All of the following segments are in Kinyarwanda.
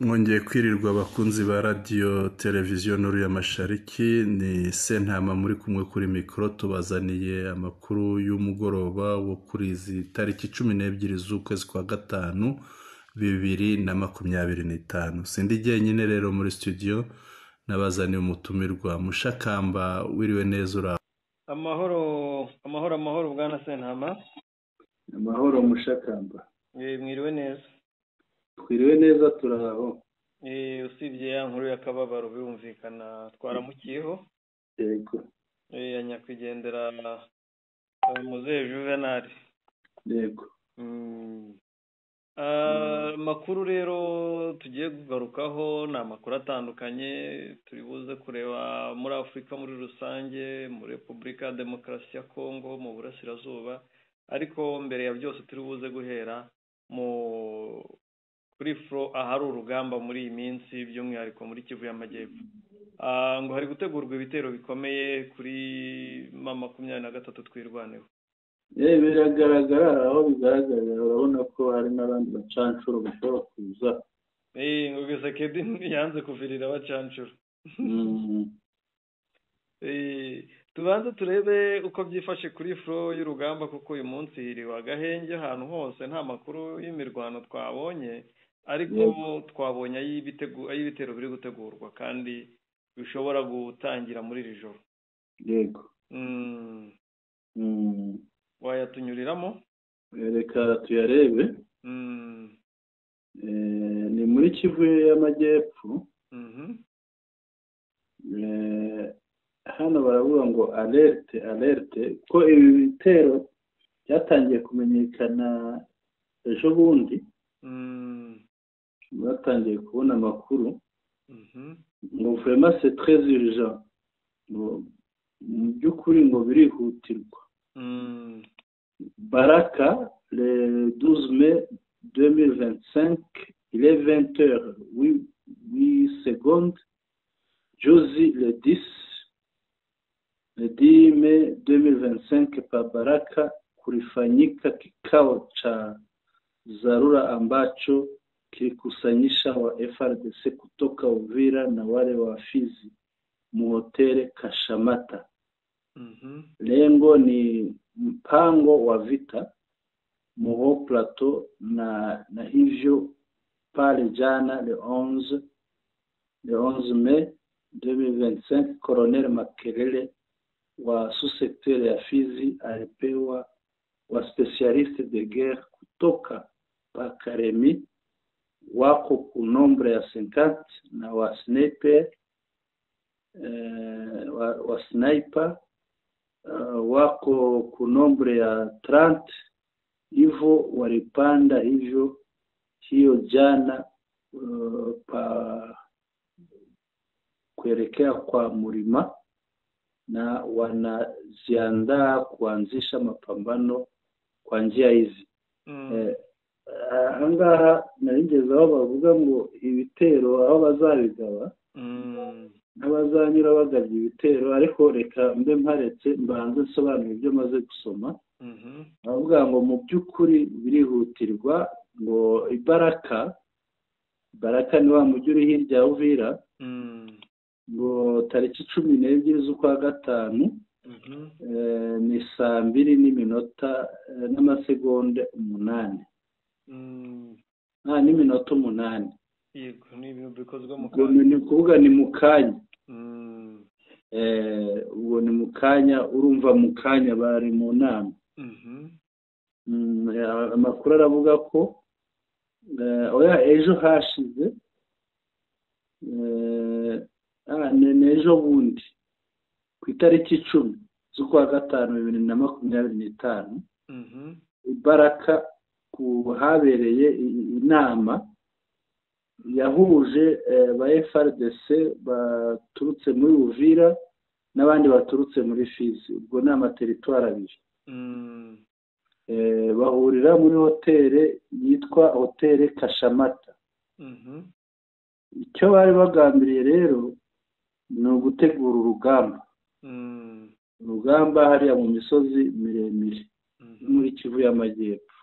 Mwongeye kwirirwa abakunzi ba radiyo televiziyo nuru ya Mashariki, ni Sentama muri kumwe kuri mikoro. Tubazaniye amakuru y'umugoroba wo kuri izi tariki 12 z'ukwezi kwa gatanu 2025. Sindi jyenyine rero muri studio, nabazaniye umutumirwa Mushakamba. Wiriwe neza ura? Amahoro bwana Sentama. Amahoro Mushakamba. Mwiriwe neza. Twiriwe neza turaho. Usibye ya nkuru y'akababaro bumvikana twaramukiyeho. Yego. Ya nyakwigendera Muzehe Juvenal. Yego. Makuru rero tugiye kugarukaho ni amakuru atandukanye, turi buze kureba muri Afurika muri rusange, muri Repubulika ya Demokarasi ya Kongo, mu burasirazuba, ariko mbere ya byose turi buze guhera kuri fro ahari urugamba muri iyi minsi, by'umwihariko muri Kivu y'Amajyepfo. Ngo hari gutegurwa ibitero bikomeye kuri M23 twirwaneho. Biragaragara, aho bigaragarira urabona ko hari n'abandi bacancuro bashobora kuza. Ngo Gisekedi yanze kuvirira abacancuro. Tubanze turebe uko byifashe kuri fro y'urugamba, kuko uyu munsi hiriwe agahenge ahantu hose, nta makuru y'imirwano twabonye, ariko twabonye ay'ibitero biri gutegurwa kandi bishobora gutangira muri iri joro. Yego. Wayatunyuriramo? Reka tuyarebe. Ni muri Kivu y'Amajyepfo. Hano baravuga ngo alerte ko ibi bitero byatangiye kumenyekana ejo bundi. Batangiye kubona amakuru ngo vraiment c'est très urgent, mu by'ukuri ngo birihutirwa. Baraka, le 12 mai 2025, il est 20h08. Josi, le 10 mai 2025, pa Baraka kulifanyika kikao cha dharura ambacho kilikusanyisha wa FRDC kutoka Uvira na wale wa Fizi mu hoteli Kashamata. Lengo ni mpango wa vita Muho Plateau na hivyo pale jana le 11 mai 2025, Colonel Makelele wa sous-secteur ya Fizi alipewa wa specialiste de guerre kutoka Pakaremi wako ku nombre ya 50 na wa sniper wako ku nombre ya 30, hivyo walipanda hivyo hiyo jana kuelekea kwa Murima na wanajiandaa kuanzisha mapambano kwa njia hizi. Angaha naringeze aho bavuga ngo ibitero aho bazabigaba n'abazanyura bagabye ibitero, ariko reka mbe mparetse mbanze nsobanura ibyo maze gusoma. Bavuga ngo mu by'ukuri birihutirwa, ngo Baraka ni wa mujyi uri hirya ya Uvira, ngo tariki 12 z'ukwa gatanu ni 2:08 n'amasegonda 8. N'iminota 8. Yego, ni ibintu bikozwe mu kanya. Ni kuvuga ni mu kanya. Ubwo ni mu kanya, urumva mu kanya bari mu nama. Amakuru aravuga ko ejo hashize n'ejo bundi ku itariki 10 z'ukwa gatanu 2025, Baraka habereye inama yahuje ba FRDC baturutse muri Uvira n'abandi baturutse muri Fizi. Ubwo ni amateritwari abiri. Bahurira muri hoteli yitwa hoteli Kashamata. Icyo bari bagambiriye rero ni ugutegura urugamba hariya mu misozi miremire muri Kivu y'Amajyepfo.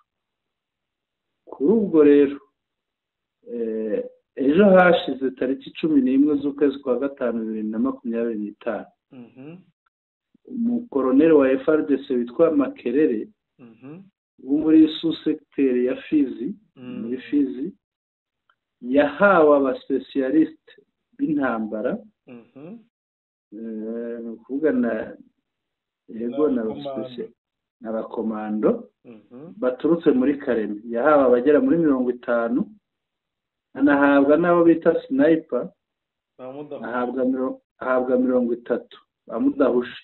Kuri ubwo rero ejo hashize tariki 11 z'ukwezi kwa gatanu 2025 umukoroneri wa FARDC witwa Makerere wo muri sous-secteur ya Fizi muri Fizi yahawe abasipesiyalisite b'intambara ni ukuvuga yego n'abakomando baturutse muri Karemi yahawe abagera muri 50 anahabwa n'abo bita sniper ahabwa 30 bamudahushe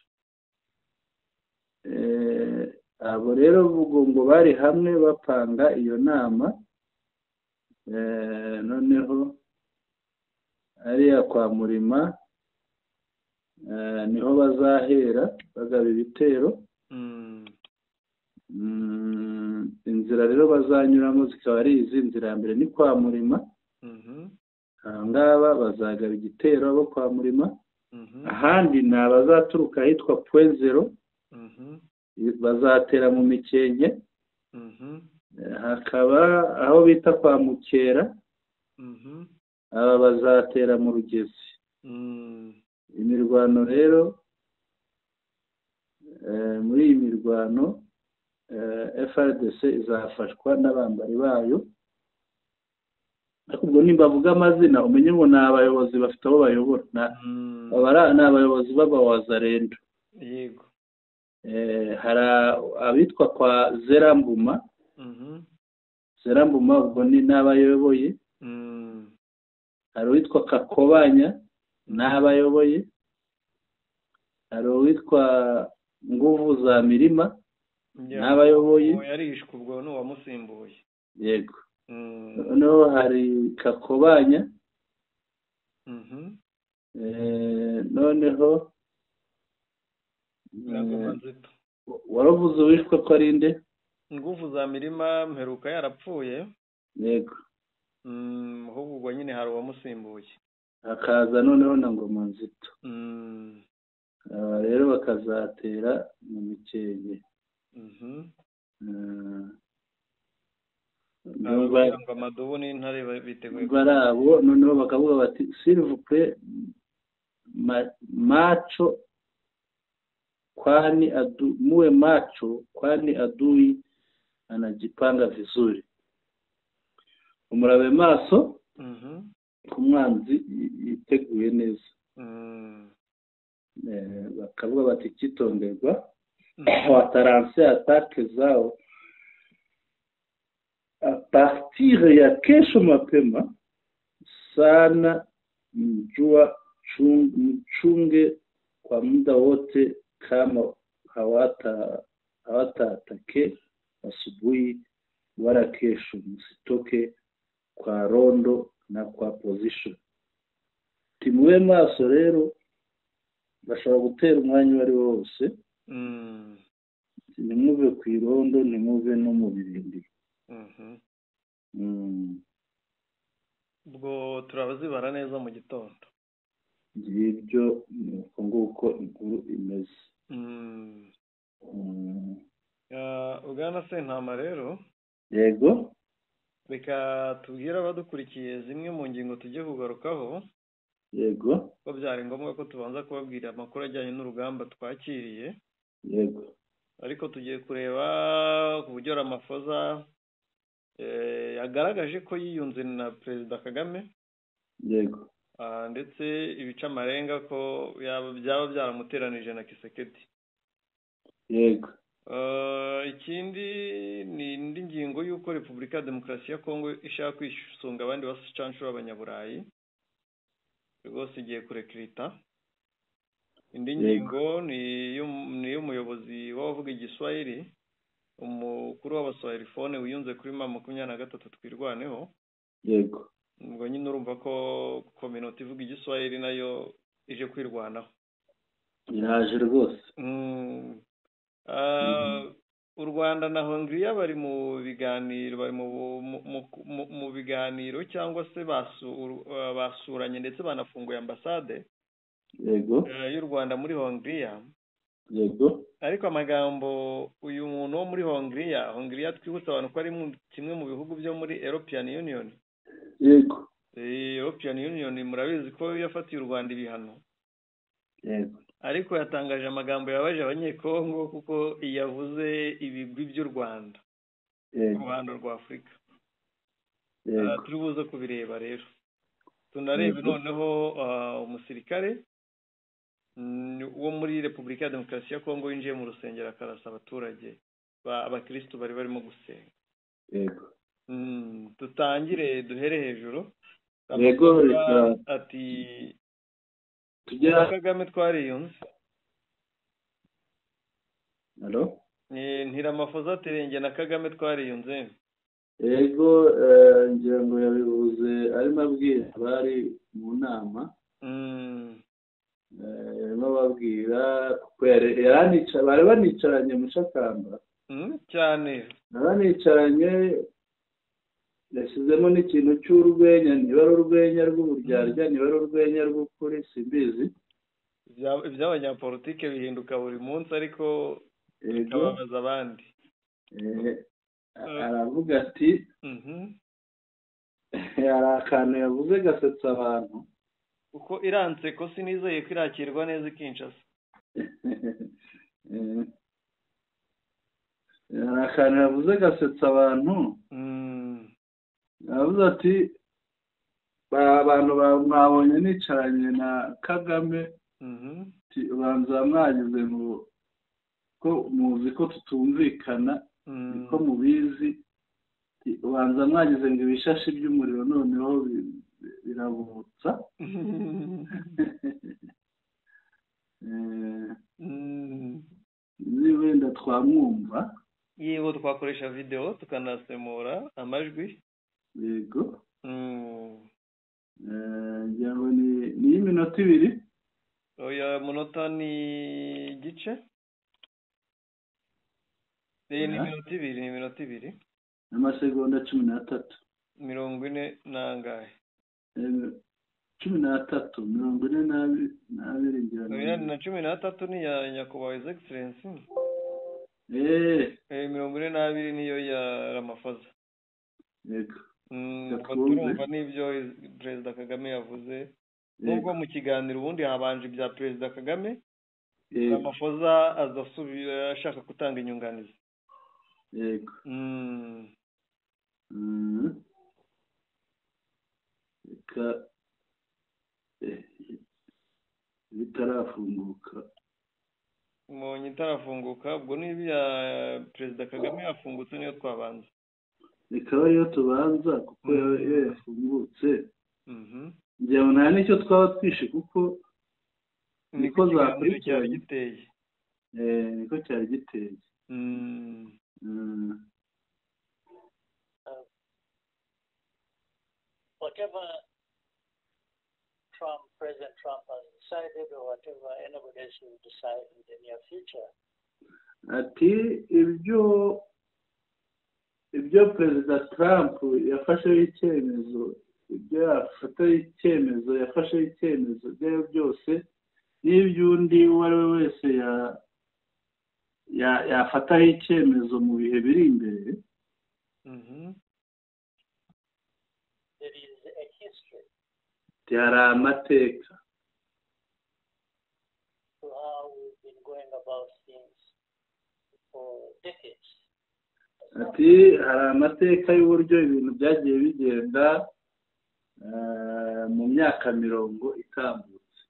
abo rero ngo bari hamwe bapanga iyo nama noneho ariya kwa Murima niho bazahera bagaba ibitero inzira rero bazanyuramo zikaba ari izi nzira ya mbere ni kwa Murima ngaba bazagaba igitero abo kwa Murima ahandi ni abazaturuka ahitwa Point Zero bazatera mu Mikenke hakaba aho bita kwa Mukera aba bazatera mu Rugezi imirwano rero muri iyi mirwano FARDC izafashwa n'abambari bayo ubwo nimbavuga amazina umenye ngo n'abayobozi bafite abo bayobora n'abayobozi b'abawazarendo yego hari abitwa kwa Zerambuma Zerambuma ubwo ni n'abayoboye hari uwitwa Kakobanya n'abayoboye hari uwitwa Nguvu za Mirima n'abayoboye yarishwe ubwo no wamusimbuye yego noneho hari Kakobanya noneho waravuze wishwe ko ari nde Nguvu za Mirima mperuka yarapfuye yego ahubwo ubwo nyine hari uwamusimbuye hakaza noneho na Ngoma Nzito rero bakazatera mu Mikenke ngo amadubu n'intare biteguye barabo noneho bakavuga bati s'il vous plaît macho kwani muwe macho kwani adui anajipanga vizuri umurabe maso ku mwanzi yiteguye neza bakavuga bati kitonderwa wataranse atake zao a partir ya kesho mapema sana mjua mchunge kwa muda wote kama hawataatake asubuhi wala kesho msitoke kwa rondo na kwa position timuwe maso rero bashobora gutera umwanya wari wose nimuve ku irondo nimuve no mu birindi ubwo turabazibara neza mu gitondo ibyo nuko nguko inkuru imeze Ugana Sentama rero yego reka tubwire abadukurikiye zimwe mu ngingo tujye kugarukaho yego ko byari ngombwa ko tubanza kubabwira amakuru ajyanye n'urugamba twakiriye yego ariko tugiye kureba ku buryo Ramaphosa yagaragaje ko yiyunze na Perezida Kagame yego ndetse ibica amarenga ko byaba byaramuteranije na Kisekedi yego ikindi ni indi ngingo y'uko Repubulika ya Demokarasi ya Kongo ishaka kwisunga abandi basicanshuro abanyaburayi rwose igiye kurekirita indi ngingo ni y'umuyobozi w'abavuga igiswahili umukuru w'abaswahili phone wiyunze kuri 23 twirwaneho yego ubwo nyine urumva ko community ivuga igiswahili nayo ije kwirwanaho iraje rwose u Rwanda na Hongria bari mu biganiro mu biganiro cyangwa se basuranye ndetse banafunguye ambasade yego y'u Rwanda muri Hongria yego ariko amagambo uyu muntu wo muri Hongria twibutsa abantu ko ari kimwe mu bihugu byo muri European Union yego European Union murabizi ko yafatiye u Rwanda ibihano yego ariko yatangaje amagambo yabaje abanyekongo kuko yavuze ibigwi by'u Rwanda yego Rwanda rwa Afurika yego turibuze kubireba rero tunarebe noneho umusirikare wo muri Repubulika ya Demokarasi ya Kongo winjiye mu rusengero akarasa abaturage abakristo bari barimo gusenga yego tutangire duhere hejuru yego ati tujya Kagame twariyunze Allo Ntiramafoza terenge na Kagame twariyunze yego ngira ngo yabivuze arimo abwira bari mu nama arimo babwira kuko bari banicaranye mu Shakamba cyane banicaranye yashyizemo n'ikintu cy'urwenya niba ari urwenya rw'uburyarya niba ari urwenya rw'ukuri simbizi iby'abanyapolitike bihinduka buri munsi ariko bikababaza abandi aravuga ati hari akantu yavuze gasetsa abantu kuko iranse ko sinizeye ko irakirwa neza ikinshasa hari akantu yavuze gasetsa abantu yavuze ati abantu mwabonye nicaranye na Kagame ubanza mwagize ngo ko muzi ko tutumvikana niko mubizi ubanza mwagize ngo ibishashi by'umuriro noneho birabutsa wenda twamwumva yego twakoresha video tukanasemura amajwi yego ngira ngo ni iminota 2 oya munota ni gice ni iminota 2 n'amasegonda 13 40 nangahe 13 40 ngira oya na 13 ni ya nyakubahwa His Excellency 42 niyo ya Ramaphosa yego turumva n'ibyo Perezida Kagame yavuze nubwo mu kiganiro ubundi habanje ibya Perezida Kagame Ramaphosa azasubira ashaka gutanga inyunganizi yego bitarafunguka umuntu itarafunguka ubwo n'ibya Perezida Kagame yafungutse niyo twabanza reka ariyo tubanza kuko iyo yafungutse ngira ngo nta n'icyo twaba twishe kuko niko zakurikiranye giteye niko cyari giteye whatever President Trump has decided or whatever anybody else will decide in the near future. Ati ibyo Perezida Trump yafasheho icyemezo yafasheho icyemezo byayo byose n'iby'undi uwo ari we wese yafataho icyemezo mu bihe biri imbere. There is a history. Hari amateka. To how we've been going about things for decades. Ati hari amateka y'uburyo ibintu byagiye bigenda mu myaka 50 itambutse.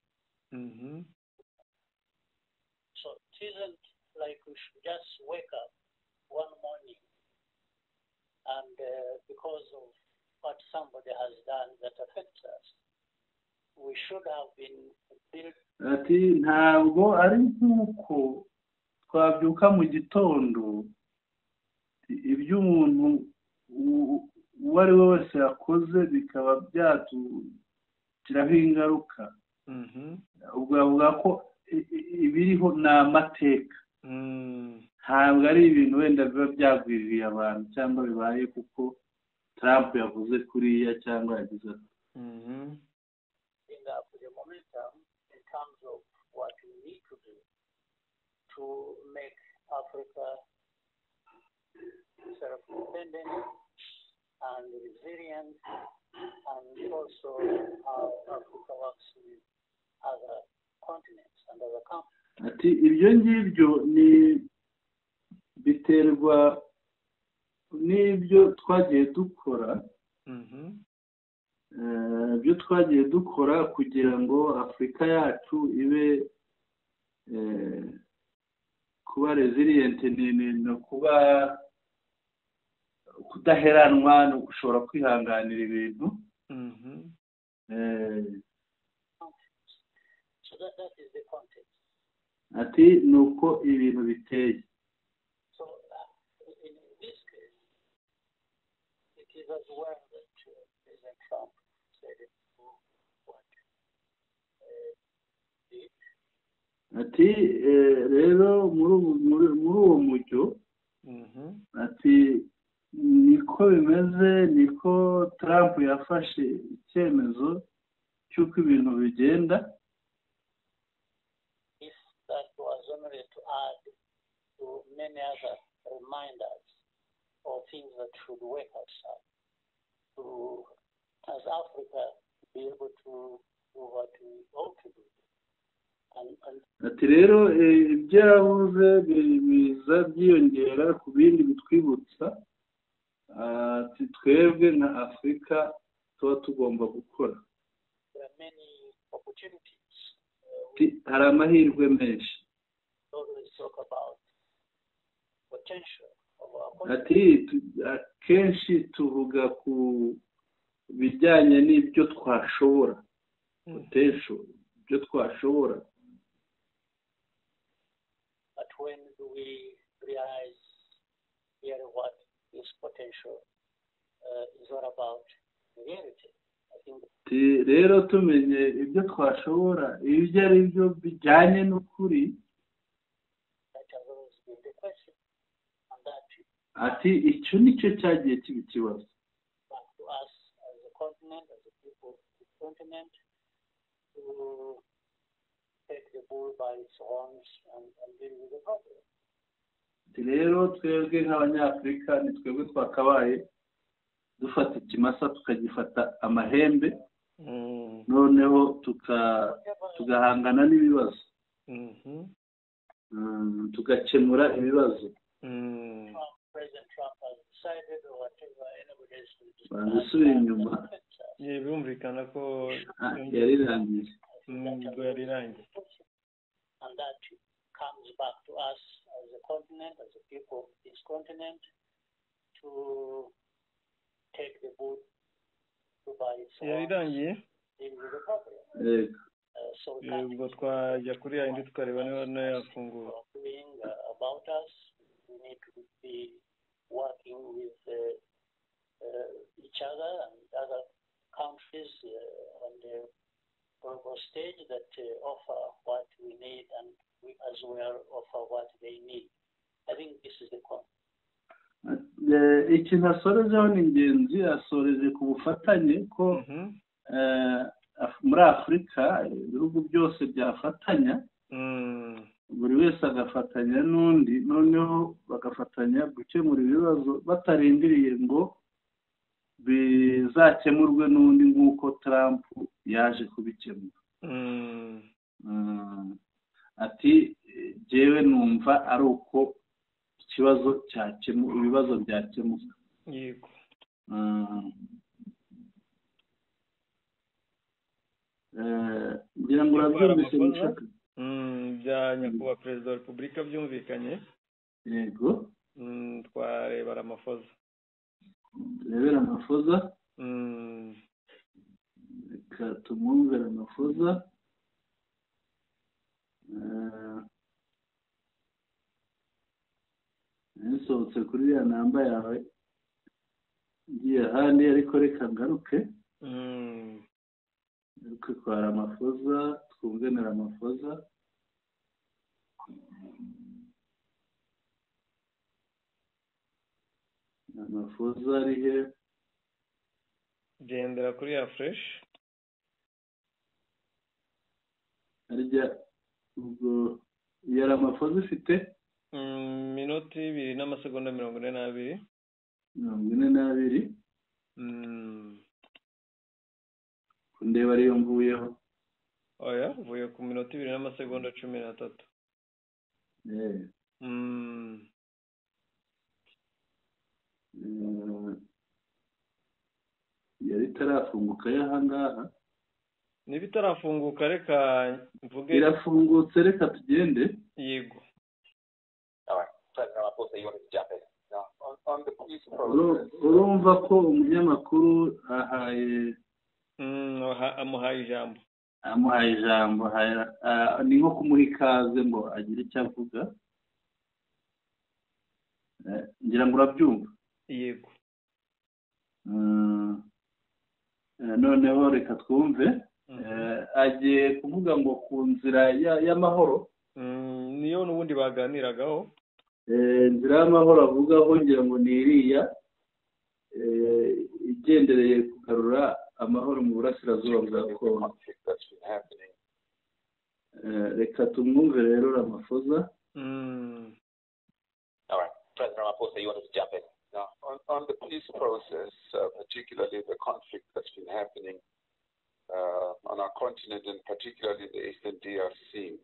So it isn't like we should just wake up one morning and because of what somebody has done that affects us, we should have been built. Ati ntabwo ari nk'uko twabyuka mu gitondo ibyo umuntu uwo ari we wese yakoze bikaba byatugiraho ingaruka. Ubwo bavuga ko ibiriho ni amateka, ntabwo ari ibintu wenda biba byagwiririye abantu cyangwa bibaye kuko Trump yavuze kuriya cyangwa yagize ati the momentum in terms of what we need to do to make Africa self-dependent and resilient and also ati ibyo ngibyo ni biterwa n'ibyo twagiye dukora ibyo twagiye dukora kugira ngo Afurika yacu ibe kuba resilient no kuba kudaheranwa no gushobora kwihanganira ibintu So that is the context. ati ni uko ibintu biteye. So in this case, it is as well that President Trump said it what did. ati rero muri uwo mujyo ati niko bimeze, niko Trump yafashe icyemezo cy'uko ibintu bigenda. If that was only to add to many other reminders or things that should wake us up to, as Africa, be able to do what we ought to do. ati rero ibyo yavuze biza byiyongera ku bindi bitwibutsa ati twebwe nka Afurika tuba tugomba gukora. Hari amahirwe menshi. ati akenshi tuvuga ku bijyanye n'ibyo twashobora potential, ibyo twashobora. But when do we realize here what this potential is all about in reality? I think rero tumenye ibyo twashobora ibyo ari byo bijyanye n'ukuri. ati icyo nicyo cyagiye kiba ikibazo. To us as a continent, as a people of the continent, to take the bull by its horns and deal with the problem. rero twebwe nk'abanyafurika ni twebwe twakabaye dufata ikimasa tukagifata amahembe noneho tugahangana n'ibibazo tugakemura ibibazo. Barasubira inyuma birumvikana ko yarirangiye. And that comes back to us as a continent, as a people of this continent, to take the bull by its horns and deal with the problem. ubwo twajya kuri yayindi tukareba niba nayafungura. About us, we need to be working with each other and other countries on the global stage that offer what we need and we as well offer what they need. I think this is the point. ikintu asorejeho ni ingenzi, asoreje ku bufatanye ko muri Afurika ibihugu byose byafatanya, buri wese agafatanya n'undi, noneho bagafatanya gukemura ibibazo batarindiriye ngo bizakemurwe n'undi nk'uko Trump yaje kubikemura. ati jewe numva ari uko ibibazo byakemuka. yego ngira ngo urabyumvise mushaka bya nyakubahwa perezida wa repubulika byumvikanye. yego twareba Ramaphosa. turebera Ramaphosa. reka tumwumve Ramaphosa. nsohotse kuri iriya namba yawe ngiye ahandi, ariko reka ngaruke kwa Ramaphosa twumve na Ramaphosa. Ramaphosa ari he? gendera kuri ya fresh. arya ubwo ya Ramaphosa ifite minota 2 n'amasegonda 42. ndeba ariyo mvuyeho. oya uvuye ku minota 2 n'amasegonda 13. yari itarafunguka y'ahangaha. niba itarafunguka reka mvuge. Irafungutse, reka tugende. Yego. Urumva ko umunyamakuru amuhaye ijambo. Ni nko kumuha ikaze ngo agire icyo avuga. Ngira ngo urabyumva. Yego. Noneho reka twumve. Agiye kuvuga ngo ku nzira y'amahoro. Niyo n'ubundi baganiragaho. Inzira y'amahoro avugaho ngira ngo ni iriya igendereye kugarura amahoro mu burasirazuba bwa Kongo. Reka tumwumve rero Ramaphosa. President Ramaphosa, you want to jump in? Now, on the peace process, particularly the conflict that's been happening on our continent and particularly the Eastern DRC.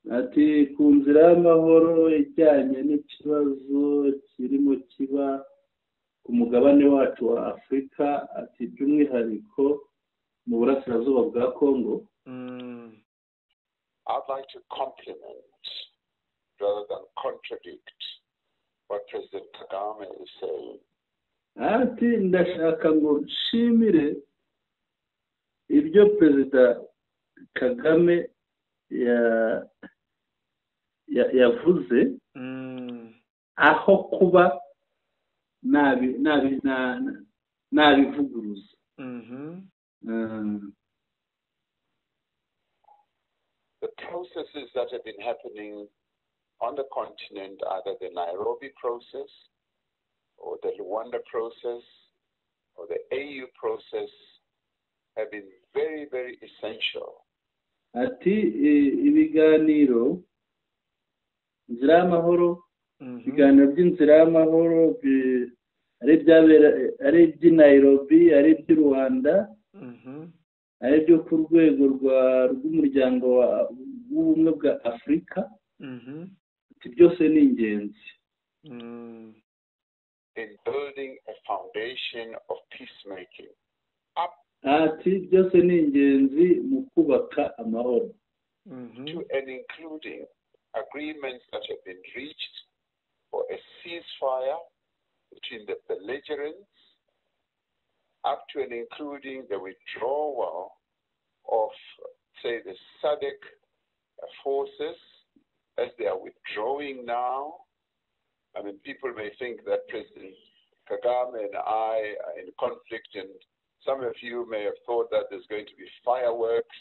Ati ku nzira y'amahoro ijyanye n'ikibazo kirimo kiba ku mugabane wacu wa Afurika, ati by'umwihariko mu burasirazuba bwa Kongo. I'd like to compliment rather than contradict what President Kagame is saying. Ati ndashaka ngo nshimire ibyo Perezida Kagame yavuze, aho kuba nabivuguruza. The processes that have been happening on the continent, either the Nairobi process or the Luanda process or the AU process, have been very, very essential. Ati ibiganiro inzira y'amahoro, ibiganiro by'inzira y'amahoro ari iby'i Nairobi, ari iby'i Rwanda, ari ibyo ku rwego rw'umuryango w'ubumwe bwa Afurika. Ati byose ni ingenzi in building a foundation of peacemaking. Ati byose ni ingenzi mu kubaka amahoro. To and including agreements that have been reached for a ceasefire between the belligerents, up to and including the withdrawal of, say, the SADC forces as they are withdrawing now. I mean, people may think that President Kagame and I are in conflict, and some of you may have thought that there's going to be fireworks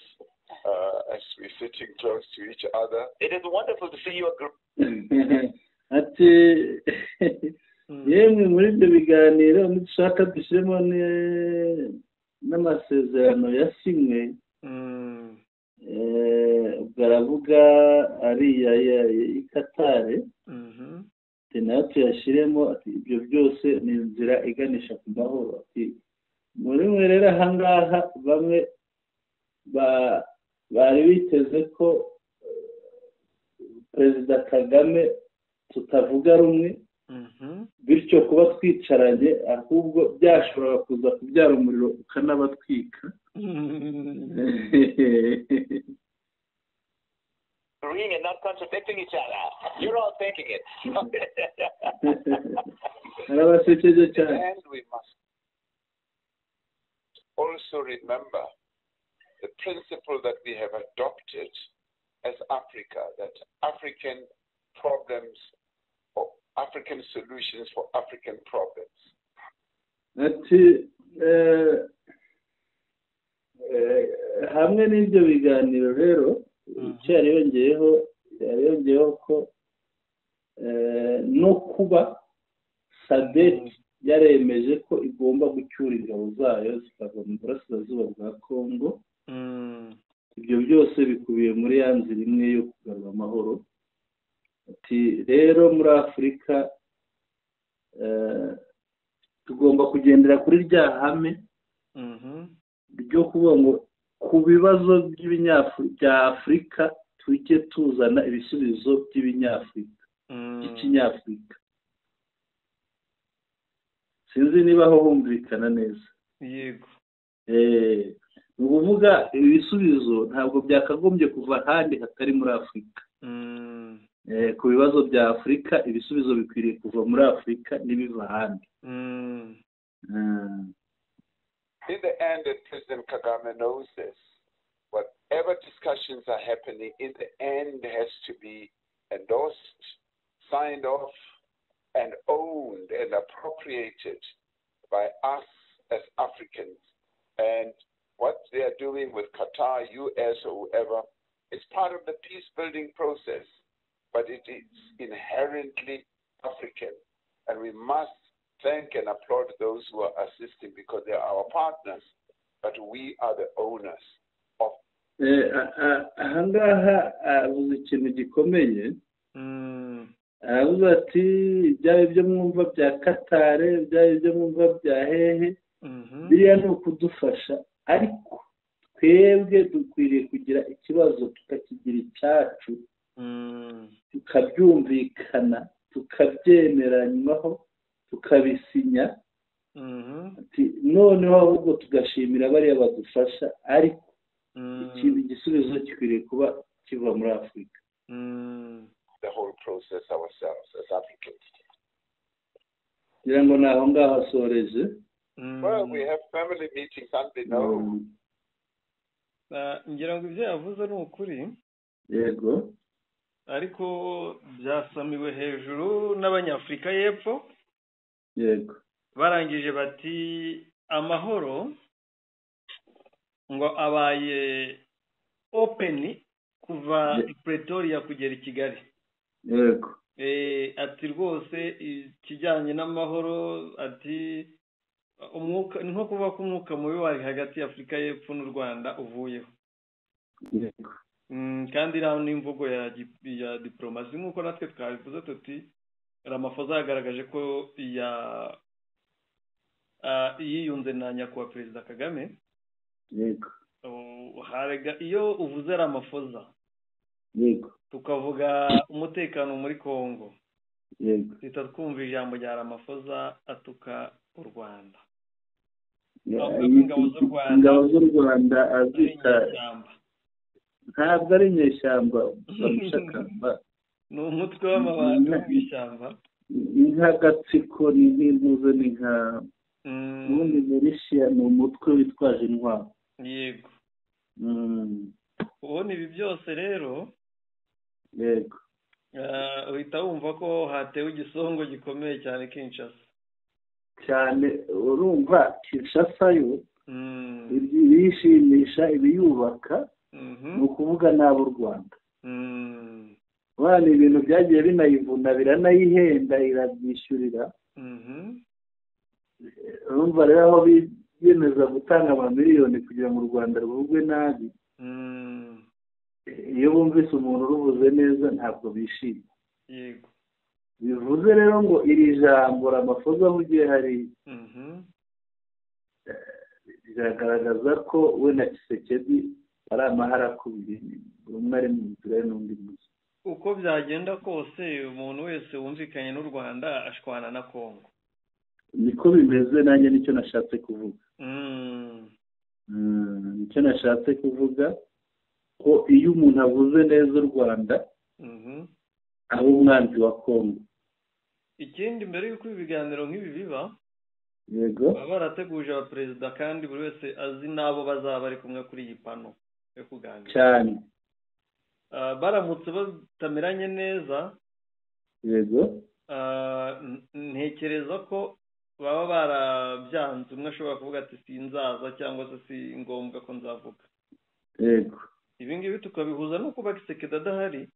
as we're sitting close to each other. It is wonderful to see you agree. Ati yemwe muri ibyo biganiro dushaka dushyiremo n'amasezerano yasinywe, baravuga ariya y'Ikatare, nayo tuyashyiremo. Ati ibyo byose ni inzira iganisha ku mahoro. Ati muri mwe rero ahangaha bamwe bari biteze ko Perezida Kagame tutavuga rumwe, bityo kuba twicaranye ahubwo byashobora kuza kubyara umuriro ukanabatwika. Agreeing and not contradicting each other. You're all thinking it. And we must also remember the principle that we have adopted as Africa, that African problems or African solutions for African problems. Ati hamwe n'ibyo biganiro rero yariyongeyeho ko no kuba SADC yaremeje ko igomba gucyura ingabo zayo zikava mu burasirazuba bwa Kongo. Ibyo byose bikubiye muri ya nzira imwe yo kugarura amahoro. Ati rero muri Afurika tugomba kugendera kuri rya hame ryo kuvuga ngo ku bibazo bya Afurika tujye tuzana ibisubizo by'ibinyafurika by'ikinyafurika. Sinzi niba aho humvikana neza. Yego. Ni ukuvuga ibisubizo ntabwo byakagombye kuva ahandi hatari muri Afurika. Ku bibazo bya Afurika ibisubizo bikwiriye kuva muri Afurika n'ibiva ahandi. In the end, President Kagame knows this. Whatever discussions are happening, in the end has to be endorsed, signed off, and owned and appropriated by us as Africans. And what they are doing with Qatar, US, or whoever, is part of the peace-building process, but it is inherently African. And we must thank and applaud those who are assisting because they are our partners, but we are the owners of. Ahangaha avuze ikintu gikomeye. Avuze ati byaba ibyo mwumva bya Katare, byaba ibyo mwumva bya hehe, biriya ni ukudufasha, ariko twebwe dukwiriye kugira ikibazo tukakigira icyacu, tukabyumvikana, tukabyemeranywaho, tukabisinya, noneho ahubwo tugashimira bariya badufasha, ariko igisubizo gikwiriye kuba kiva muri Afurika. The whole process ourselves as Africans. Ngira ngo naho ngaho asoreje. Well, we have family meetings and they know. Ngira ngo ibyo yavuze ni ukuri. Yego. Ariko byasamiwe hejuru n'Abanyafurika y'Epfo. Yego. Barangije bati amahoro ngo abaye open kuva Pretoria kugera I Kigali. Yego. Ati rwose ikijyanye n'amahoro, ati umwuka nko kuva ku mwuka mubi wari hagati ya Afurika y'Epfo n'u Rwanda uvuyeho. Yego. Kandi iraho n'imvugo ya diplomasi nk'uko natwe twabivuze tuti Ramaphosa yagaragaje ko yiyunze na nyakubahwa Perezida Kagame. Yego. Harega iyo uvuze Ramaphosa. Yego. Tukavuga umutekano muri Kongo. Yego. Twumva ijambo rya Ramaphosa atuka u Rwanda. Ingabo z'u Rwanda azita ntabwo ari inyeshyamba bamushakamba. Ni umutwe w'amabandi w'ishyamba. Nk'agatsiko n'impuzo ni nka ubundi Malaysia ni umutwe witwaje intwaro. Yego. Ubona ibi byose rero. Yego. Uhita wumva ko hatewe igisongo gikomeye cyane Kinshasa. Cyane urumva Kinshasa yo ibishimisha ibiyubaka ni ukuvuga n'ab'u Rwanda. Bana ibintu byagiye binayivuna biranayihenda irabyishyurira. Urumva rero aho biyemeza gutanga amamiliyoni kugira ngo u Rwanda ruvugwe nabi, iyo bumvise umuntu uruvuze neza ntabwo bishimye. Yego. Bivuze rero ngo iri jambo Ramaphosa mu gihe hari biragaragaza ko we na Tshisekedi ari amahara kubiri, umwe ari mu nzira n'undi muzi. Uko byagenda kose umuntu wese wumvikanye n'u Rwanda ashwana na Kongo. Niko bimeze, nanjye nicyo nashatse kuvuga. Nicyo nashatse kuvuga ko iyo umuntu avuze neza u Rwanda aba umwanzi wa Kongo. Ikindi mbere y'uko ibiganiro nk'ibi biba, yego, baba barateguje abaperezida kandi buri wese azi n'abo bazaba bari kumwe kuri iyi pano yo kuganira cyane. Baramutse batameranye neza, yego, ntekereza ko baba barabyanze. Umwe ashobora kuvuga ati sinzaza cyangwa se si ngombwa ko nzavuga. Yego. Ibi ngibi tukabihuza no kuba Tshisekedi adahari,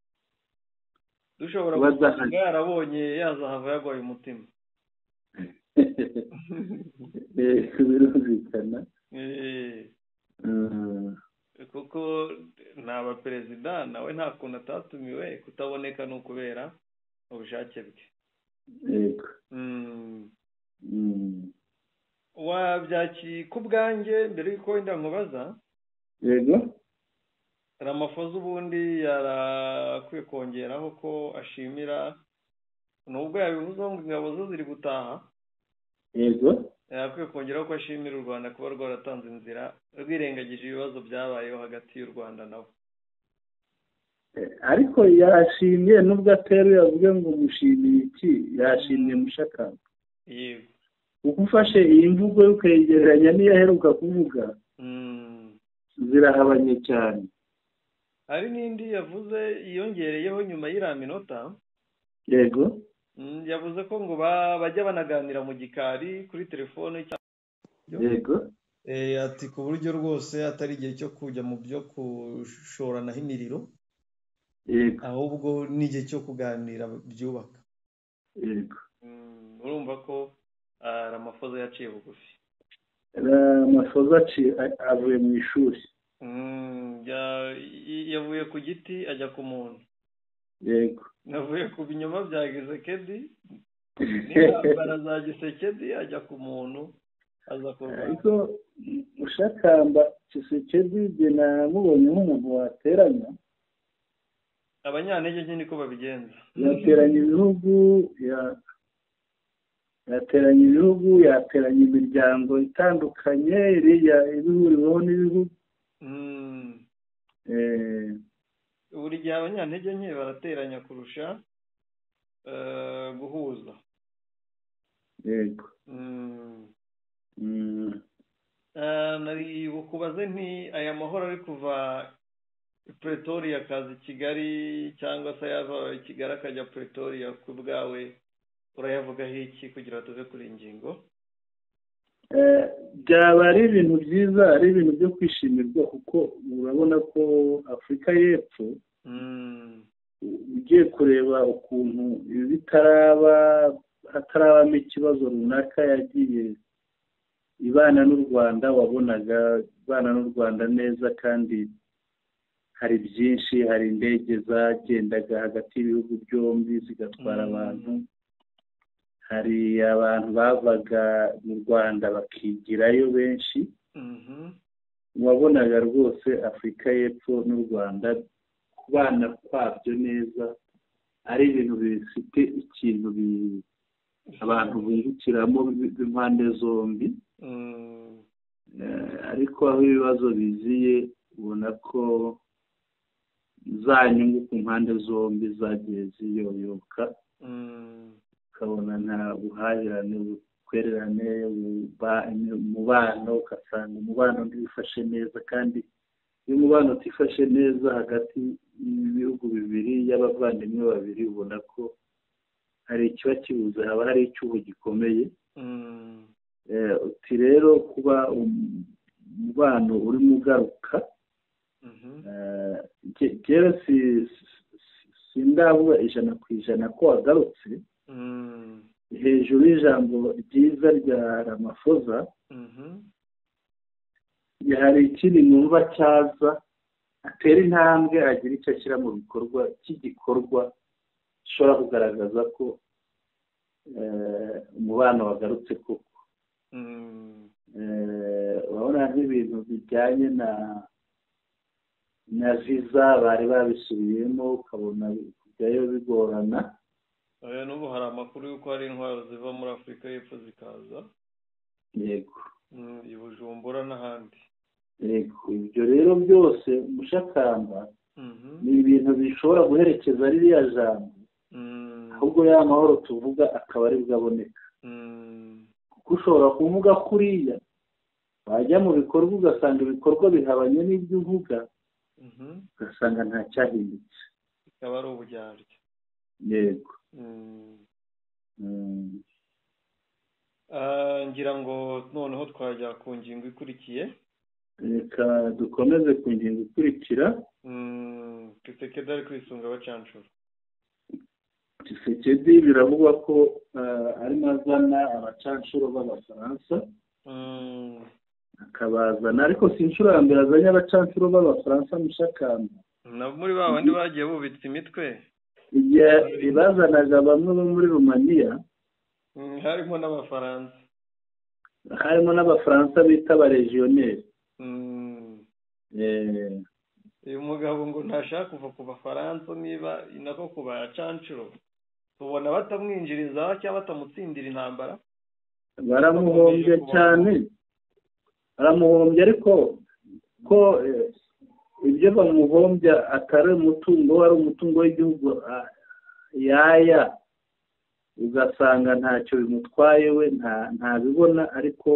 dushobora gusanga yarabonye yazahava yagwaye umutima. Birumvikana. Kuko naba perezida nawe nta kuntu atatumiwe, kutaboneka ni ukubera ubushake bwe. Yego. Wabyaki ku bwanjye mbere y'uko wenda nkubaza. Yego. Ramaphosa ubundi yarakwiye kongeraho ko ashimira nubwo yabivuzeho ngo ingabo zo ziri gutaha yego yakwiye kongeraho ko ashimira u Rwanda kuba rwaratanze inzira rwirengagije ibibazo byabayeho hagati y'u Rwanda nabo. ariko yashimye nubwo ateruye avuga ngo mushimiye iki, yashimye Mushakamba. Yego. kuko ufashe iyi mvugo yo kwegeranya n'iyo aheruka kuvuga zirahabanye cyane. Hari n'indi yavuze yiyongereyeho nyuma y'iriya minota. Yego. Yavuze ko ngo bajya banaganira mu gikari kuri telefone. Yego. Ati ku buryo rwose atari igihe cyo kujya mu byo kushoranaho imiriro. Yego. Ahubwo n'igihe cyo kuganira byubaka. Yego. Urumva ko Ramaphosa yaciye bugufi. Ramaphosa avuye mu ishuri. Yavuye ku giti ajya ku muntu. Yego. Navuye ku binyoma bya Gisekedi n'intambara za Gisekedi ajya ku muntu aza kurwanya. Ariko Mushakamba Gisekedi jye namubonye nk'umuntu wateranya. Abanyantege nke niko babigenza. Yateranya ibihugu, yateranya imiryango itandukanye iriya ibihuriweho n'ibihugu. Buri gihe abanyantege nke barateranya kurusha guhuza. Yego. Nari bukubaze nti aya mahoro ari kuva Pretoria akaza i Kigali cyangwa se yava i Kigali akajya Pretoria ku bwawe urayavugaho iki kugira tuve kuri iyi ngingo? Byaba ari ibintu byiza, ari ibintu byo kwishimirwa kuko urabona ko Afurika y'Epfo ugiye kureba ukuntu ibi hatarabamo ikibazo runaka yagiye ibana n'u Rwanda, wabonaga ibana n'u Rwanda neza kandi hari byinshi, hari indege zagendaga hagati y'ibihugu byombi zigatwara abantu, hari abantu bavaga mu Rwanda bakigirayo benshi. Wabonaga rwose Afurika y'Epfo n'u Rwanda kubana kwabyo neza ari ibintu bifite ikintu abantu bungukiramo b'impande zombi. Ariko aho ibibazo biziye ubona ko za nyungu ku mpande zombi zagiye ziyoyoka, ukabona nta buhahirane, ubutwererane, umubano, ugasanga umubano ntiwifashe neza. kandi iyo umubano utifashe neza hagati y'ibihugu bibiri, y'abavandimwe babiri, ubona ko hari ikiba kibuze, haba hari icyuho gikomeye. Uti rero kuba umubano urimo ugaruka, kera sindavuga 100% ko wagarutse. Hejuru y'ijambo ryiza rya Ramaphosa hari ikindi numva cyaza, atera intambwe agira icyo ashyira mu bikorwa cy'igikorwa gishobora kugaragaza ko umubano wagarutse koko. Urabona nk'ibintu bijyanye na visa bari babisubiyemo, ukabona kujyayo bigorana. N'ubu hari amakuru y'uko hari intwaro ziva muri Afurika y'Epfo zikaza. Yego. I Bujumbura n'ahandi. Yego. Ibyo rero byose Mushakamba ni ibintu bishobora guherekeza ririya jambo, ahubwo ya mahoro tuvuga akaba ari bwaboneka. Kuko ushobora kuvuga kuriya wajya mu bikorwa ugasanga ibikorwa bihabanye n'ibyo uvuga, ugasanga nta cyahindutse, bikaba ari uburyarya. Yego. Ngira ngo noneho twajya ku ngingo ikurikiye. Reka dukomeze ku ngingo ikurikira. Tshisekedi ari kwisunga abacanshuro. Tshisekedi biravugwa ko arimo azana abacanshuro b'Abafaransa, akabazana, ariko si inshuro ya mbere azanye abacanshuro b'Abafaransa. Mushakamba muri ba bandi bagiye bubitse imitwe, igihe bazanaga bamwe bo muri Rumaniya, harimo n'Abafaransa bita abaregioneri. uyu mugabo ngo ntashaka kuva ku bafaransa niba nako ku bacanshuro tubona batamwinjiriza cyangwa batamutsindira intambara. baramuhombye cyane, baramuhombye ariko ko ibyo bamuhombya atari umutungo, wari umutungo w'igihugu yaya, ugasanga ntacyo bimutwaye we ntabibona, ariko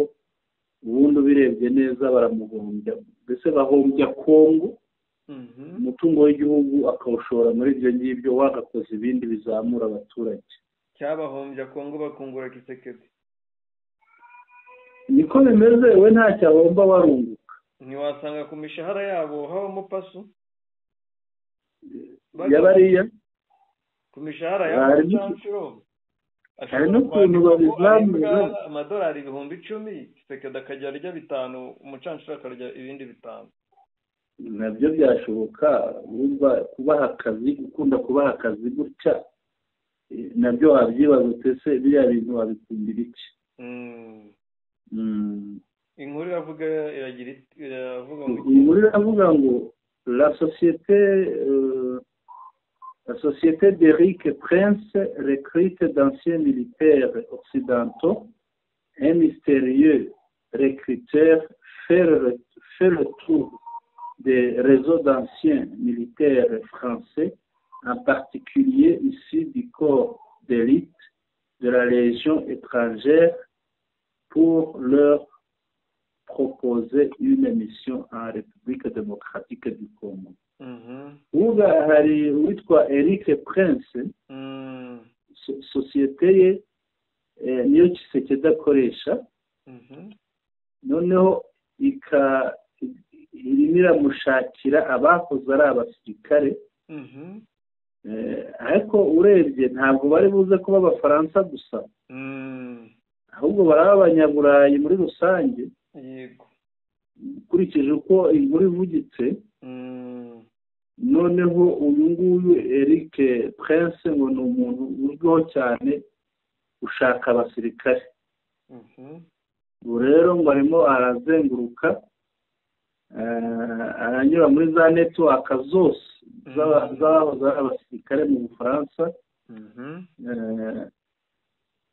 ubundi ubirebye neza baramuhombya, mbese bahombya Kongo umutungo w'igihugu akawushora muri ibyo ngibyo, wagakoze ibindi bizamura abaturage. Cyabahombya Kongo bakungura Kisekedi. Niko bimeze, we ntacyo ahomba warunguka. Ntiwasanga ku mishahara yabo habamo pasu y'abariya ku mishahara yabo hari n'ukuntu babizamura amadolari 10,000 Kisekedi akajya arya 5, umucanshuro akarya ibindi 5. nabyo byashoboka. wumva kubaha akazi, gukunda kubaha akazi gutya nabyo wabyibaza utese biriya bintu wabikundira iki? Inkuru iravuga ngo la société d'Eric Prince recrute d'anciens militaires occidentaux. Un mystérieux recruteur fait le tour des réseaux d'anciens militaires français, en particulier issus du corps d'élite de la Légion étrangère, pour leur proposer une mission en République démocratique du Congo. Ubu hari uwitwa Eric Prince, sosiyete ye niyo Kisekedi akoresha, noneho irimo iramushakira abakoze ari abasirikare, ariko urebye ntabwo bari buze kuba abafaransa gusa, ahubwo baraba abanyaburayi muri rusange. Ukurikije uko inkuru ivugitse, noneho uyu nguyu Eric Prince ngo ni umuntu uzwiho cyane ushaka abasirikare. ubu rero ngo arimo arazenguruka, aranyura muri za netiwaka zose z'abahoze ari abasirikare mu Bufaransa,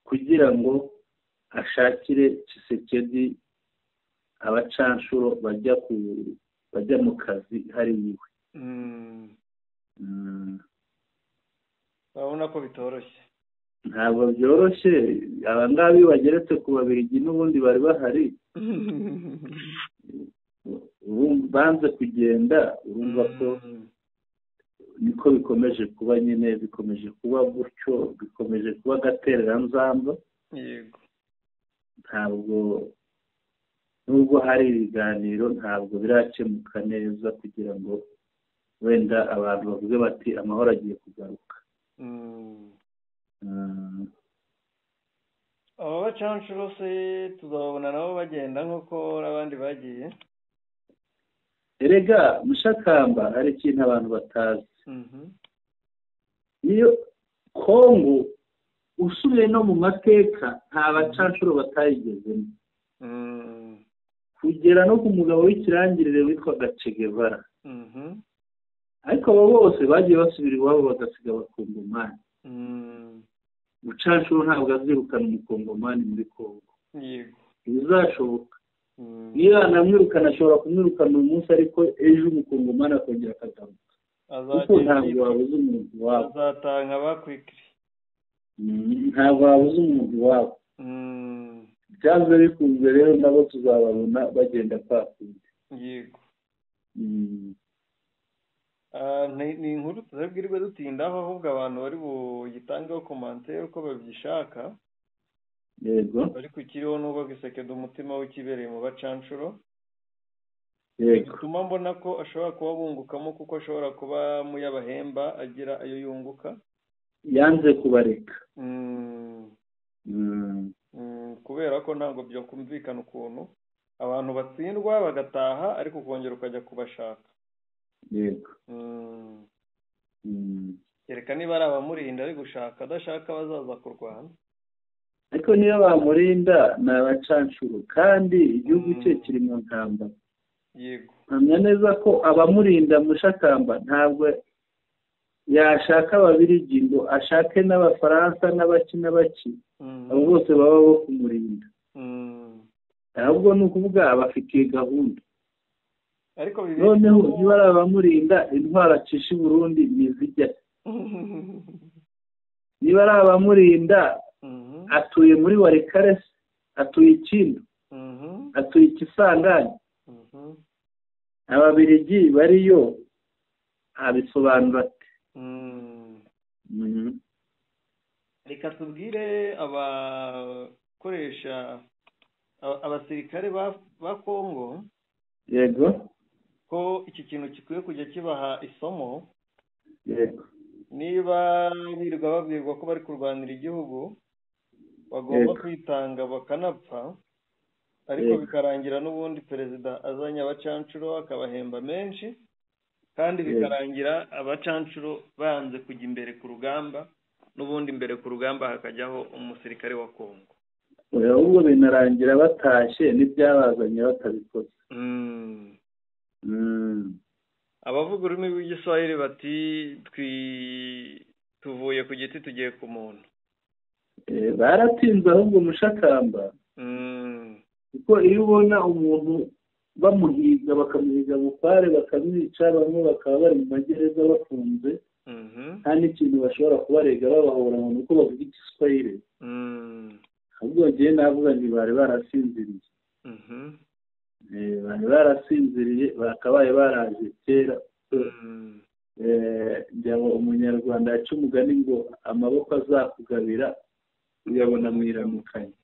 kugira ngo ashakire Tshisekedi abacanshuro bajya mu kazi hari iwe. urabona ko bitoroshye. Ntabwo byoroshye, aba ngaba iyo bageretse ku Babirigi n'ubundi bari bahari banze kugenda, urumva ko niko bikomeje kuba, nyine bikomeje kuba gutyo, bikomeje kuba agatereranzamba. Yego, ntabwo nubwo hari ibiganiro ntabwo birakemuka neza kugira ngo wenda abantu bavuge bati amahoro agiye kugaruka. aba bacanshuro se tuzababona nabo bagenda nk'uko n'abandi bagiye? Erega Mushakamba, hari ikintu abantu batazi. Iyo Kongo usubiye no mu mateka nta bacanshuro batayigezemo, kugera no ku mugabo w'ikirangirire witwaga Che Guevara. Ariko abo bose bagiye basubira iwabo bagasiga abakongomani. Umucanshuro ntabwo azirukana umukongomani muri Kongo. Yego, bizashoboka. Niyo anamwirukana ashobora kumwirukana uyu munsi, ariko ejo umukongomani akongera akagaruka, kuko ntabwo wabuze umuntu wabo. azatanga bakwikiri. Ntabwo wabuze umuntu wabo. Byanze bikunze rero nabo tuzababona bagenda kwa kundi. Yego. Ni inkuru tuzabwirwe dutindaho, ahubwo abantu bari buyitangeho komantere uko babyishaka. Yego. Ariko ikiriho n'ubwo Kisekedi umutima w'ikibereye mu bacanshuro. Yego. Bituma mbona ko ashobora kuba bungukamo, kuko ashobora kuba mu y'abahemba agira ayo yunguka. Yanze kubareka. Kubera ko ntabwo byakumvikana ukuntu abantu batsindwa bagataha, ariko ukongera ukajya kubashaka. Yego. Kereka niba ari abamurinda ari gushaka, adashaka bazaza kurwana. Ariko niyo bamurinda ni abacanshuro, kandi igihugu cye kiri mu ntambara. Yego. mpamya neza ko abamurinda Mushakamba ntabwo yashaka ababirigi ngo ashake n'abafaransa n'abaki abo bose baba bo kumurinda, ahubwo ni ukuvuga abafitiye gahunda. ariko noneho niba ari abamurinda intwaro acisha i Burundi ntizijya, niba ari abamurinda atuye muri Warekaresi, atuye Ikindu, atuye Ikisangani, ababirigi bariyo abisobanura ati reka tubwire abakoresha abasirikare ba Kongo yego ko iki kintu gikwiye kujya kibaha isomo. yego niba birirwa babwirwa ko bari kurwanira igihugu bagomba kwitanga bakanapfa, ariko bikarangira n'ubundi perezida azanye abacancuro akabahemba menshi, kandi bikarangira abacancuro banze kujya imbere ku rugamba, n'ubundi imbere ku rugamba hakajyaho umusirikare wa Kongo. ahubwo binarangira batashye n'ibyabazanye batabikoze. abavuga ururimi rw'igiswahili bati tuvuye ku giti tugiye ku muntu. baratinze ahubwo Mushakamba, kuko iyo ubona umuntu bamuhiga bakamuhiga bupfare bakamwica, bamwe bakaba bari mu magereza bafunze, nta n'ikintu bashobora kubarega babahora ngo nuko bavuga igiswahili, ahubwo njyewe navuga ngo bari barasinziriye. bari barasinziriye bakabaye baraje kera. njyamo umunyarwanda yaca umugani ngo amaboko azakugabira uyabona mu iramukanya.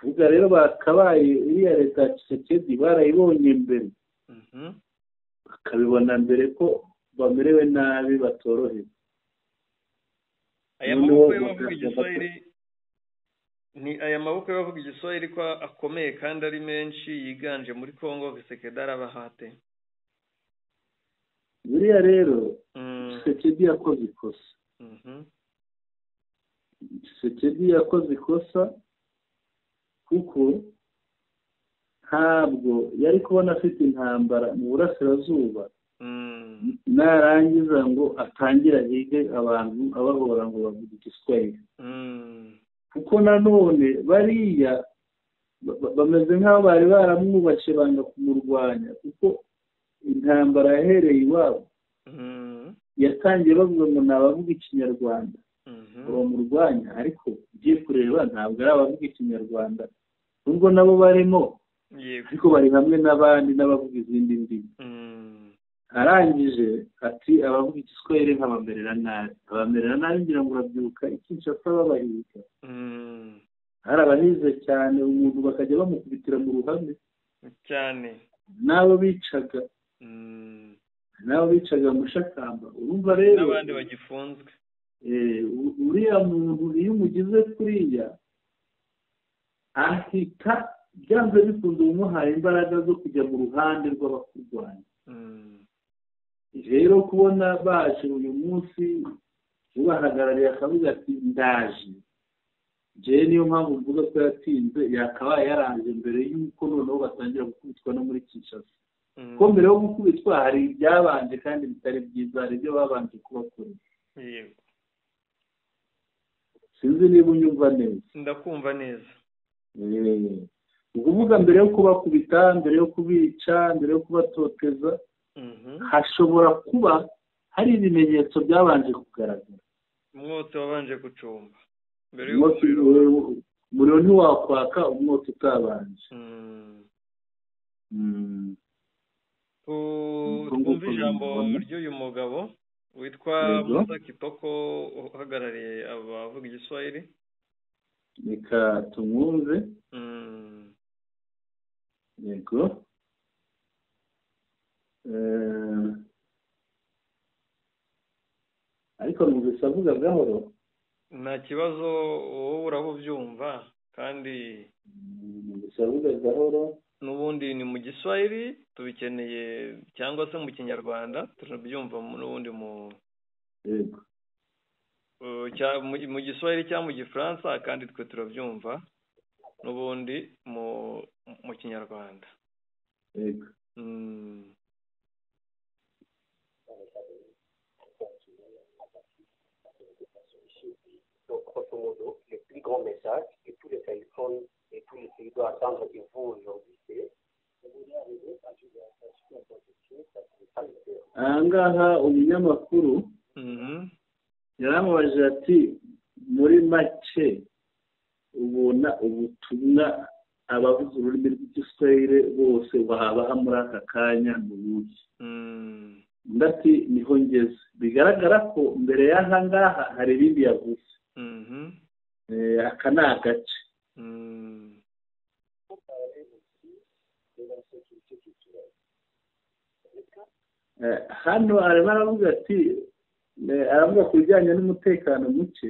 ubwo rero bakabaye iriya leta ya Tshisekedi barayibonye mbere, bakabibona mbere ko bamerewe nabi batorohewe. aya maboko y'abavuga igiswahili ni aya maboko y'abavuga igiswahili ko akomeye kandi ari menshi yiganje muri Kongo. Tshisekedi arabahate buriya rero Tshisekedi yakoze ikosa. Tshisekedi yakoze ikosa kuko ntabwo yari kubona afite intambara mu burasirazuba narangiza ngo atangire ahige abantu abahora ngo bavuge igiswahili, kuko nanone bariya bameze nk'aho bari baramwubashye banga kumurwanya, kuko intambara yahereye iwabo yatangiye bavuga ngo ni abavuga ikinyarwanda bamurwanya, ariko ugiye kureba ntabwo ari abavuga ikinyarwanda nubwo nabo barimo, ariko bari hamwe n'abandi n'abavuga izindi ndimi. arangije ati abavuga igiswahili nkabamerera nabi, abamerera nabi ngira ngo urabyibuka Kinshasa babahiga, hari abahize cyane umuntu bakajya bamukubitira mu ruhame cyane, n'abo bicaga Mushakamba. urumva rero n'abandi bagifunzwe. uriya muntu iyo umugize kuriya ahita byanze bikunze umuhaye imbaraga zo kujya mu ruhande rw'abakurwanya. rero kubona baje uyu munsi ubahagarariye akavuga ati ndaje, njyewe niyo mpamvu mvuga ko yatinze, yakabaye yaraje mbere y'uko noneho batangira gukubitwa no muri Kinshasa. ko mbere yo gukubitwa hari ibyabanje kandi bitari byiza, hari ibyo babanje kubakorera. sinzi niba unyumva neza. ndakumva neza. ukuvuga mbere yo kubakubita, mbere yo kubica, mbere yo kubatoteza, hashobora kuba hari ibimenyetso byabanje kugaragara. umwotsi wabanje gucumba mbere umuriro ntiwakwaka umwotsi utabanje. twumva ijambo ry'uyu mugabo witwa Musa Kitoko uhagarariye abavuga igiswahili. reka tumwumve. yego. ariko numvise avuga gahoro. nta kibazo, wowe uraba ubyumva kandi numvise avuga gahoro. n'ubundi ni mu giswahili tubikeneye cyangwa se mu kinyarwanda turabyumva n'ubundi mu giswahili cyangwa mu gifaransa, kandi twe turabyumva n'ubundi mu kinyarwanda. Donc, grosso modo, le plus grand message que tous les téléphones et tous les pays doivent attendre de vous aujourd'hui, c'est ahangaha umunyamakuru yaramubajije ati muri make ubona ubutumwa abavuga ururimi rw'igiswahili bose bahabaha muri aka kanya mu buki ndati niho ngeze bigaragara ko mbere y'aha ngaha hari ibindi yavuze aka ni agace hano arimo aravuga ati aravuga ku bijyanye n'umutekano muke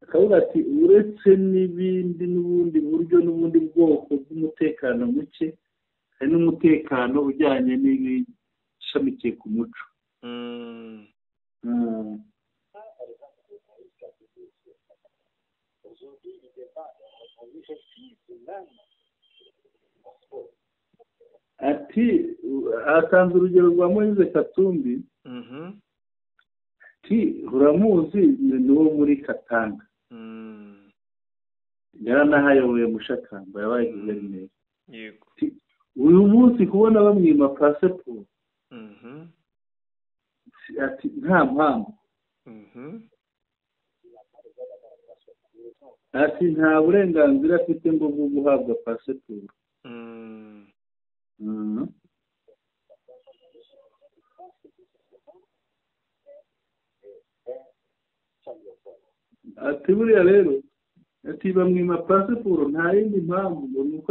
akavuga ati uretse n'ibindi n'ubundi buryo n'ubundi bwoko bw'umutekano muke hari n'umutekano ujyanye n'ibishamikiye ku muco ati atanze urugero rwa Moise Katumbi ati uramuzi ni uwo muri Katanga yaranahayoboye Mushakamba yabaye guverineri uyu munsi kubona bamwima pasiporo ati nta mpamvu ati nta burenganzira afite bwo guhabwa pasiporo ati buriya rero ati bamwima pasiporo nta yindi mpamvu ngo ni uko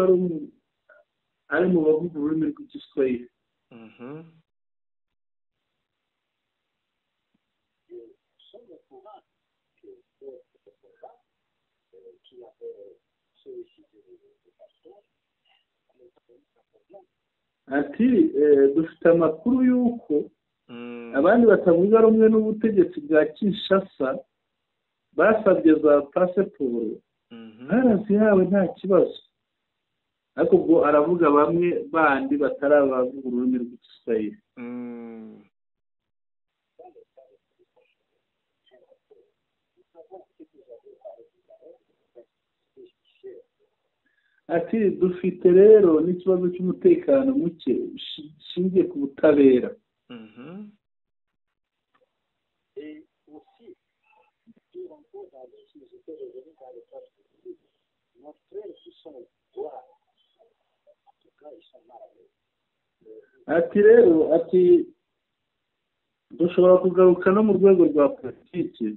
ari mu bavuga ururimi rw'igiswahili ati dufite amakuru y'uko abandi batavuga rumwe n'ubutegetsi bwa Kinshasa basabye za pasiporo barazihawe nta kibazo ariko ubwo aravuga bamwe bandi batarabavuga ururimi rw'igiswahili ati dufite rero n'ikibazo cy'umutekano muke ushingiye ku butabera ati rero ati dushobora kugaruka no mu rwego rwa politiki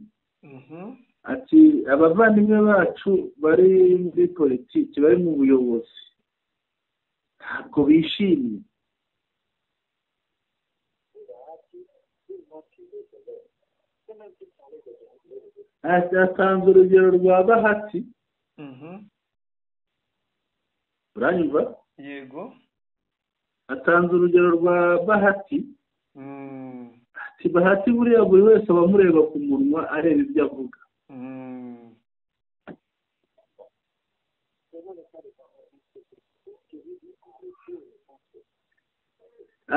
ati abavandimwe bacu bari muri politiki bari mu buyobozi ntabwo bishimye ati atanze urugero rwa Bahati uranyumva yego atanze urugero rwa Bahati ati Bahati buriya buri wese aba amureba ku munwa areba ibyo avuga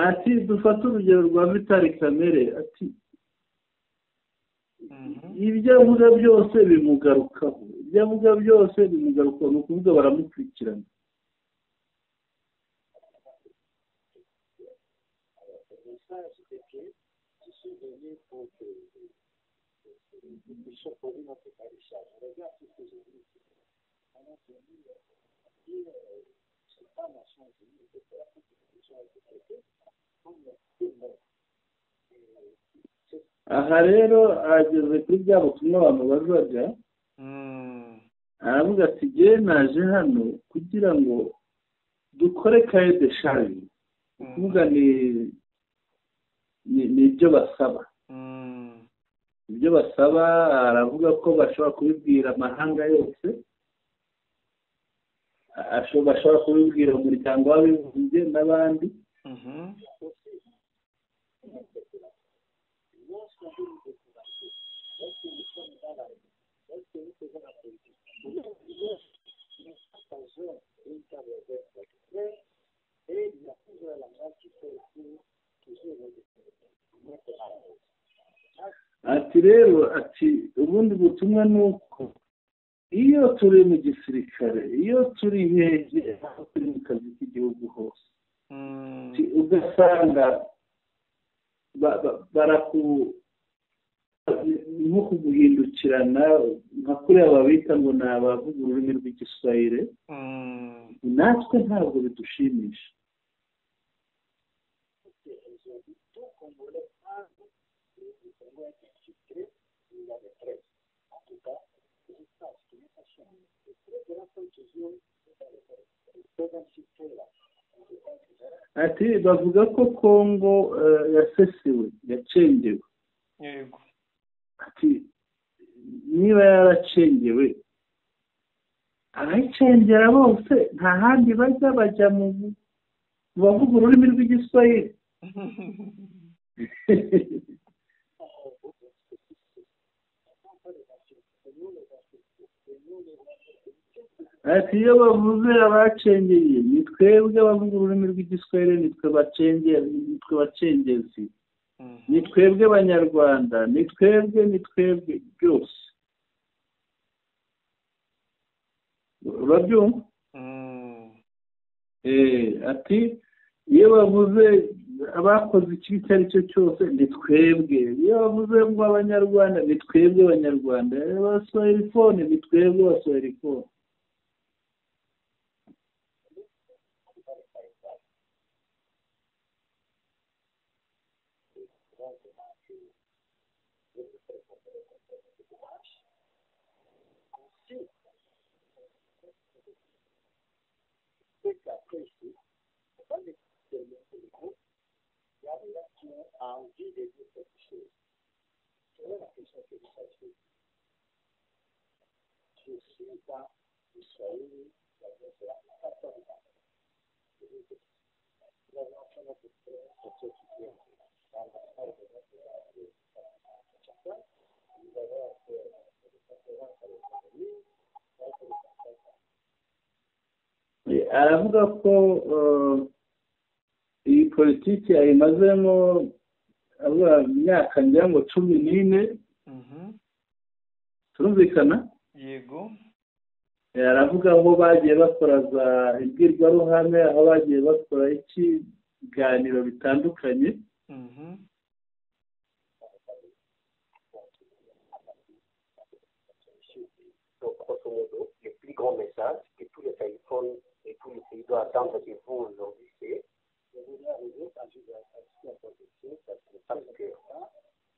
ati dufate urugero rwa Vitali Kamere ati ibyo avuga byose bimugarukaho ibyo avuga byose bimugarukaho ni ukuvuga baramukurikirana aha rero ageze kuri bya butumwa abantu bazaga aravuga ati jye naje hano kugira ngo dukore kaye de shari ukuvuga ni ibyo basaba ibyo basaba aravuga ko bashobora kubibwira amahanga yose bashobora kubibwira umuryango w'abibumbye n'abandi ati rero ati ubundi butumwa ni uko iyo turi mu gisirikare iyo turi hehe aho turi mu kazi k'igihugu hose ugasanga nko kuguhindukirana nka kuriya babita ngo ni abavuga ururimi rw'igiswahili natwe ntabwo bidushimisha. Ati bavuga ko Kongo yasesewe yacengewe. Yego. Ati niba yaracengewe abayicengera bose nta handi bajya mu bavuga ururimi rw'igiswahili. Ati iyo bavuze abacengeye ni twebwe abavuga ururimi rw'igiswahili nitwe bacengezi ni twebwe abanyarwanda ni twebwe byose urabyumva. Ati iyo bavuze abakoze ikibi icyo ari cyo cyose ni twebwe, iyo bavuze ngo abanyarwanda ni twebwe abanyarwanda, abaswahilifone ni twebwe abaswahilifone. Aravuga ko iyi politiki ayimazemo imyaka ngira ngo 14. turumvikana. Yego. Aravuga aho bagiye bakora za imbwirwaruhame, aho bagiye bakora ikiganiro bitandukanye. Le plus grand message que tous les téléphones et tous les pays doivent attendre de vous aujourd'hui, c'est de vous arriver à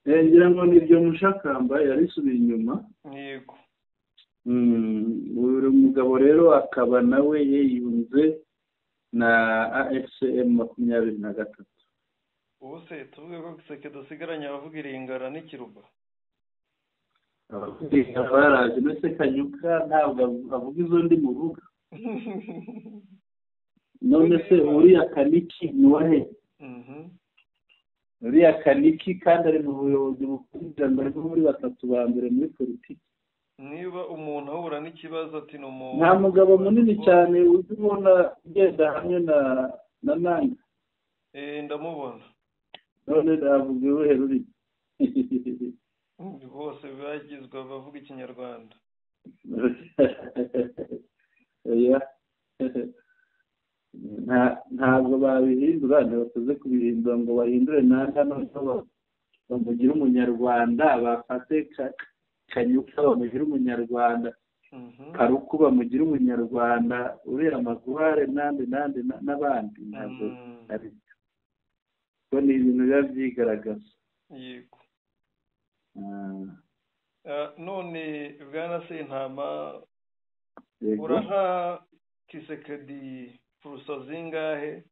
ngira ngo nibyo mushakamba yarisubiye inyuma. Yego. Uyu mugabo rero akaba nawe yiyunze na AFCM 23. Ubu se tuvuge ko Kiseke dusigaranye abavuga iringara n'ikiruba. Baraje ndetse Kanyuka ntabwo avuga izo ndi mu rugo. None se uriya Kaniki ni wahe? Uriya Kaniki kandi ari mu buyobozi bukurikirana muri batatu ba mbere muri politiki. Niba umuntu ahura n'ikibazo ati no mu nta mugabo munini cyane uzi ubona ugenda hamwe na Nanga. Ndamubona. None ndavuga uruhe ruri? Bose bagizwe bavuga ikinyarwanda. Ntabwo babihindura, ntibakoze kubihindura ngo bahindure Nanga noneho bamugire umunyarwanda, bafate Kanyuka bamugire umunyarwanda, Karuku bamugire umunyarwanda, urera Magware n'abandi ntabwo ari byo. Ko ni ibintu biba byigaragaza. Yego. None bwana Sentama uraha Kisekedi furusa zingahe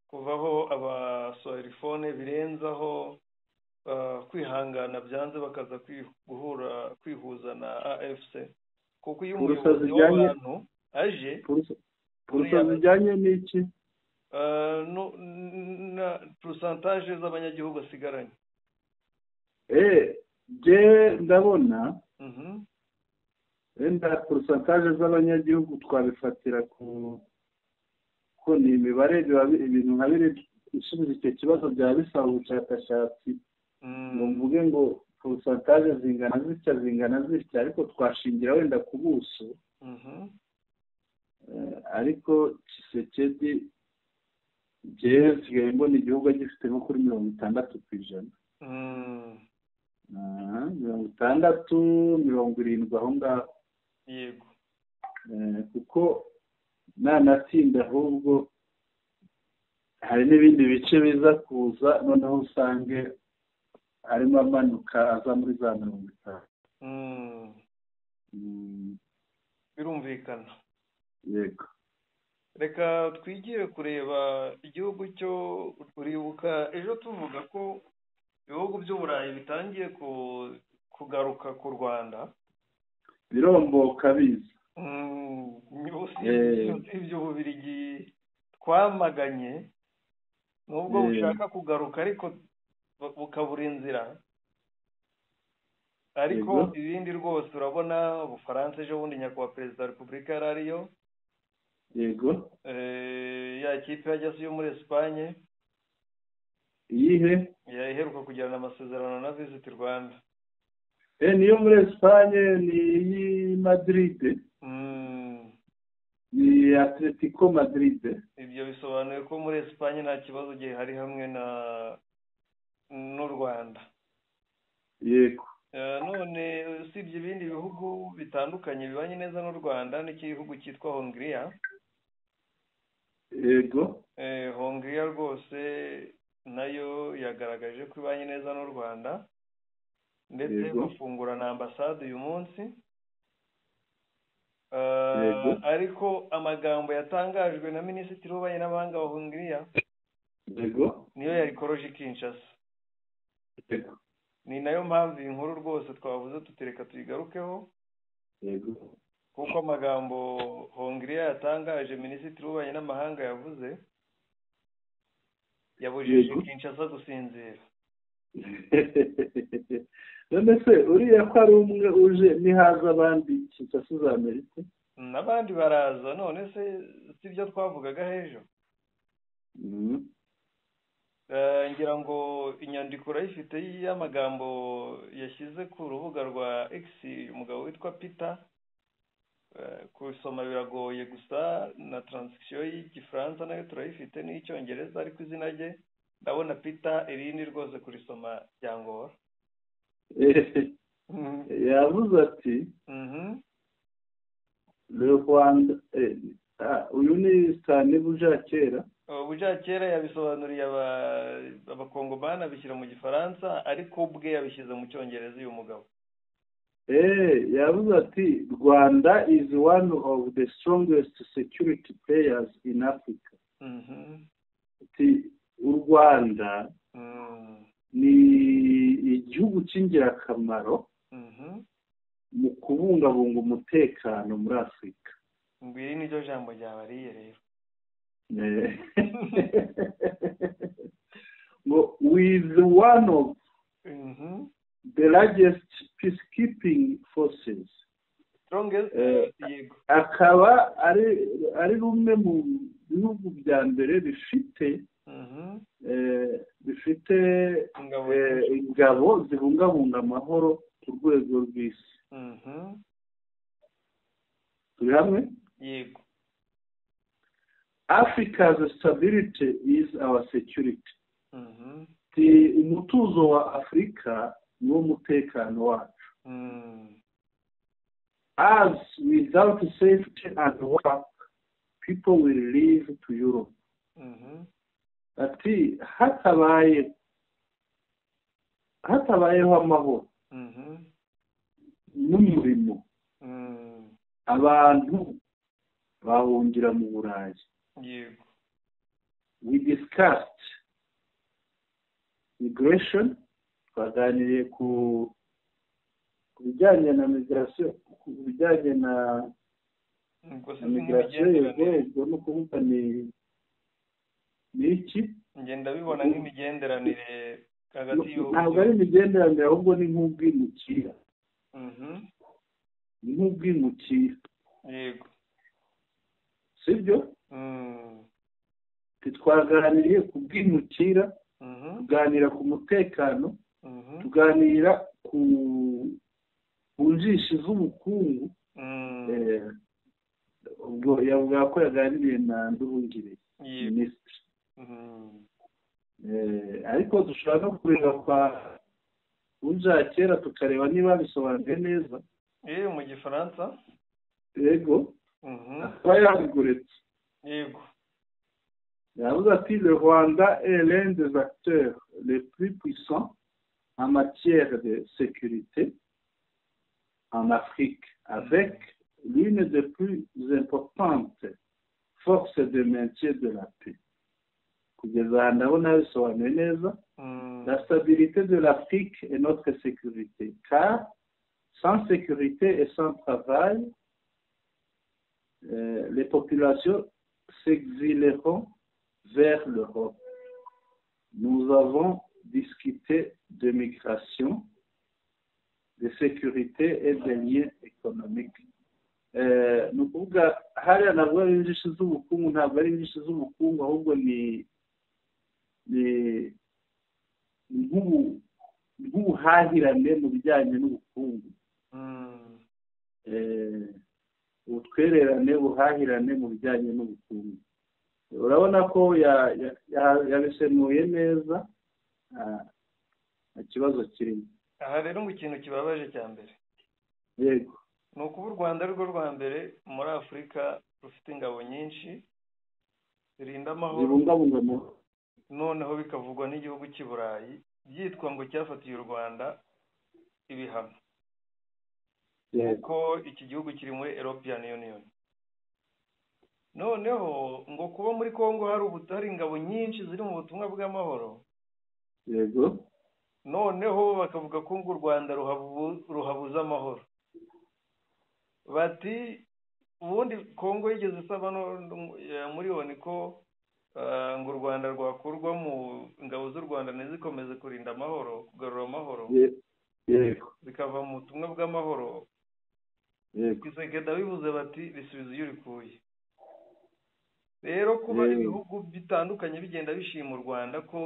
kuvaho abaswahilifone birenzaho kwihangana byanze bakaza kwihuza na AFC kuko iyo umuyobozi w'abantu aje furusa zijyanye n'iki na pourcentage z'abanyagihugu asigaranye. je ndabona wenda pourcentage z'abanyagihugu twabifatira ko ni imibare ibintu nkabiri isubiza icyo kibazo byaba bisaba ubushakashatsi ngo mvuge ngo porosantaje zingana zitya ariko twashingira wenda ku buso ariko Tshisekedi njyewe nsigaye mbona igihugu gifite nko kuri 60%. 60, 70 aho ngaho. Yego. Kuko nanatsinda ahubwo hari n'ibindi bice biza kuza noneho usange harimo amanuka aza muri za 50. Birumvikana. Yego. Reka twigire kureba igihugu cyo uribuka ejo tuvuga ko ibihugu by'uburayi bitangiye kugaruka ku Rwanda biromboka biza ibyo Bubiligi twamaganye nubwo bushaka kugaruka ariko bukabura inzira ariko ibindi rwose urabona Ubufaransa ejo bundi nyakubahwa perezida wa repubulika yari ariyo. Yego. Ya kipe yajyase yo muri Espagne iyihe yaheruka kugirana amasezerano na Visit Rwanda. Niyo muri Espagne ni Madrid. Ni Atletico Madrid. Ibyo bisobanuye ko muri Espagne nta kibazo gihe hari hamwe n'u Rwanda. Yego. None usibye ibindi bihugu bitandukanye bibanye neza n'u Rwanda n'igihugu cyitwa Hongria. Yego. Hongria rwose nayo yagaragaje ko ibanye neza n'u Rwanda ndetse bafungura na ambasade uyu munsi. Ariko amagambo yatangajwe na minisitiri w'ububanyi n'amahanga wa Hongria niyo yarikoroje Kinshasa. Ni nayo mpamvu iyi nkuru rwose twavuze tutereka tuyigarukeho kuko amagambo Hongria yatangaje minisitiri w'ububanyi n'amahanga yavuze yabujije Kinshasa gusinzira. None se uriya ko ari umwe uje nihaza abandi Kinshasa za Amerika n'abandi baraza none se sibyo twavugaga hejo. Ngira ngo inyandiko urayifite y'amagambo yashyize ku rubuga rwa X umugabo witwa Peter. Kusoma biragoye gusa na translation y'Igifaransa nayo turayifite n'icyongereza ariko izina rye ndabona Peter irindi rwose kurisoma byangora. Yavuze ati le Rwanda uyu ni Stanley Bujakera. Bujakera yabisobanuriye abakongomani abishyira mu Gifaransa ariko ubwe yabishyize mu cyongereza uyu mugabo. Yavuze ati Rwanda is one of the strongest security players in Africa. Ati u Rwanda ni igihugu cy'ingirakamaro mu kubungabunga umutekano muri Afurika. Ngwiri niryo jambo ryabariye rero. With one of the largest peacekeeping forces. Akaba ari rumwe mu bihugu bya mbere bifite ingabo zibungabunga amahoro ku rwego rw'isi. Turi hamwe? Yego. Africa's stability is our security. Umutuzo wa Afrika ni umutekano wacu. As without safety and work, people will leave to Europe. Ati hatabayeho amahoro n'umurimo abantu bahungira mu Burayi. Yego. We discussed migration, twaganiriye ku bijyanye na migration, ku bijyanye na migration yego no kuvuga ni iki ngenda bibona nk'imigenderanire hagati y'ubu. Ntabwo ari imigenderanire ahubwo ni nk'ubwimukira. Ni nk'ubwimukira. Yego. Sibyo? Twaganiriye ku bwimukira, tuganira ku mutekano, tuganira ku ku njishi z'ubukungu ubwo yavuga ko yaganiriye na Nduhungire minisitiri ariko dushobora no kureba kwa uja kera tukareba niba bisobanuye neza mu gifaransa yego akaba yabiguretse yego yavuze ati le Rwanda est l'un des acteurs les plus puissants en matière de sécurité en Afrique, avec l'une des plus importantes forces de maintien de la paix. La stabilité de l'Afrique est notre sécurité, car sans sécurité et sans travail, les populations s'exileront vers l'Europe. Nous avons discuté de migration, de sécurité et des liens économiques. Ni ukuvuga hariya ntabwo ari injishi z'ubukungu, ntabwo ari injishi z'ubukungu, ahubwo ni nk'ubuhahirane mu bijyanye n'ubukungu, ubutwererane, ubuhahirane mu bijyanye n'ubukungu. Urabona ko yabisemuye neza, nta kibazo kirimo. Aha rero ngo ikintu kibabaje cya mbere yego ni ukuba u Rwanda rwo rwa mbere muri Afurika rufite ingabo nyinshi zirinda amahoro, zibungabunga amahoro, noneho bikavugwa n'igihugu cy'i Burayi byitwa ngo cyafatiye u Rwanda ibihano kuko iki gihugu kiri muri European Union. Noneho ngo kuba muri Congo hari ingabo nyinshi ziri mu butumwa bw'amahoro, yego, noneho bakavuga ko ngo u Rwanda ruhabuza amahoro. Bati ubundi Congo yigeze isaba muri ONU ko ngo u Rwanda rwakurwa mu ingabo z'u Rwanda ntizikomeze kurinda amahoro, kugarura amahoro, zikava mu butumwa bw'amahoro. Kisegeda bivuze bati risubiza iyo urikuye. Rero kuba ibihugu bitandukanye bigenda bishima u Rwanda ko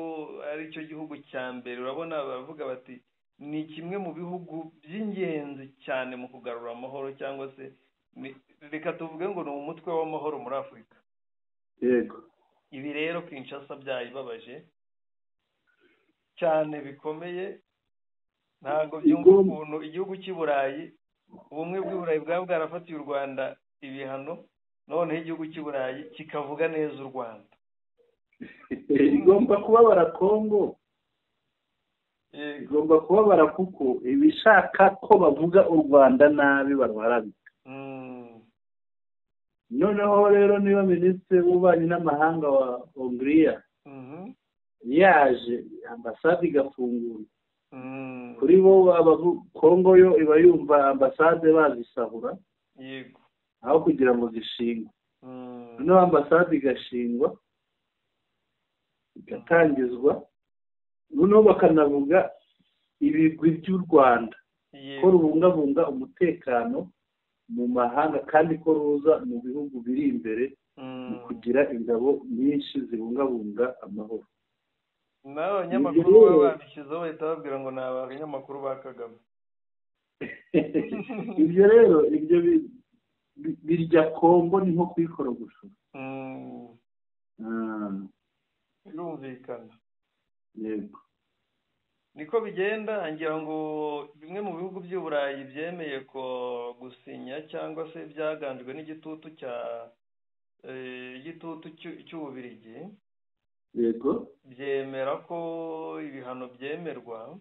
ari cyo gihugu cya mbere, urabona bavuga bati ni kimwe mu bihugu by'ingenzi cyane mu kugarura amahoro, cyangwa se reka tuvuge ngo ni umutwe w'amahoro muri Afurika. Yego. Ibi rero Kinshasa byayibabaje cyane bikomeye, ntabwo byumva ukuntu igihugu cy'i Burayi, ubumwe bw'i Burayi bwaba bwarafatiye u Rwanda ibihano, noneho igihugu cy'i Burayi kikavuga neza u Rwanda. Igomba kubabara Congo, igomba kubabara kuko ibishaka ko bavuga u Rwanda nabi barwarabika. Noneho rero niba minisitiri w'ububanyi n'amahanga wa Hongiriya yaje, ambasade igafungura, kuri bo Congo yo iba yumva ambasade bazisahura, yego, aho kugira ngo zishingwe. Noneho ambasade igashingwa, igatangizwa, noneho bakanavuga ibigwi by'u Rwanda ko rubungabunga umutekano mu mahanga, kandi ko ruza mu bihugu biri imbere mu kugira ingabo nyinshi zibungabunga amahoro. N'abanyamakuru baba babishyizeho bahita babwira ngo ni abanyamakuru ba Kagame. Ibyo rero ibyo birya Congo ni nko kuyikorogosha. Birumvikana. Yego. Niko bigenda, ngira ngo bimwe mu bihugu by'u Burayi byemeye ko gusinya cyangwa se byaganjwe n'igitutu cy'Ububiligi. Yego. Byemera ko ibihano byemerwa,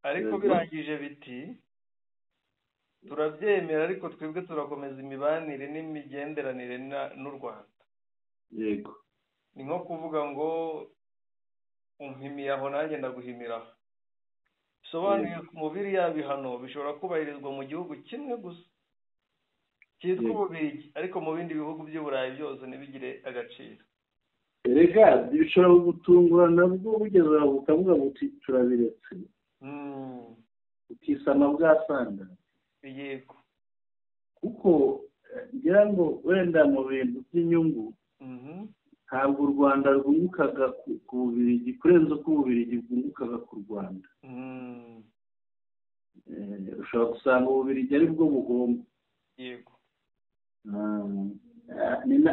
ariko birangije biti turabyemera ariko twebwe turakomeza imibanire n'imigenderanire n'u Rwanda. Yego. Ni nko kuvuga ngo umpimiye aho nanjye ndaguhimira. Bisobanuye mu biriya bihano bishobora kubahirizwa mu gihugu kimwe gusa cyitwa Ububiligi, ariko mu bindi bihugu by'u Burayi byose ntibigire agaciro. Rega bishobora gutungura nabwo bugeze aho bukavuga buti turabiretse, ukisama bwasanga. Yego. Kuko ngira ngo wenda mu bintu by'inyungu ntabwo u Rwanda rwungukaga ku Bubiligi kurenza uko Ububiligi bwungukaga ku Rwanda. ushobora gusanga Ububiligi ari bwo buhomba. yego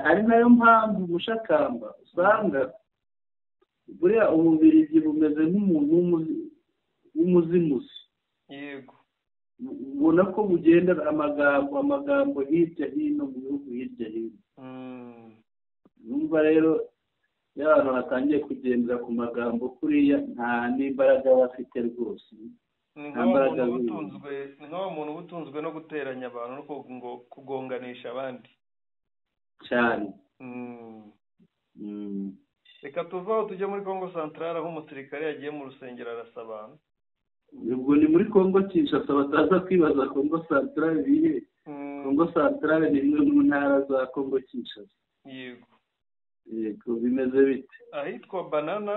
ari nayo mpamvu Mushakamba usanga buriya Ububiligi bumeze nk'umuntu w'umuzimuzi. yego ubona ko bugenda amagambo hirya hino mu bihugu hirya hino. Numva rero iyo abantu batangiye kugendera ku magambo kuriya nta n'imbaraga bafite rwose. ni nk'aho umuntu uba utunzwe no guteranya abantu no kugonganisha abandi cyane. reka tuvaho tujye muri Congo Centrale aho umusirikare yagiye mu rusengero arasa abantu. ubwo ni muri Congo Kinshasa bataza kwibaza Congo Centrale bihe. Congo Centrale ni imwe mu ntara za Congo Kinshasa. yego bimeze bite? ahitwa Banana.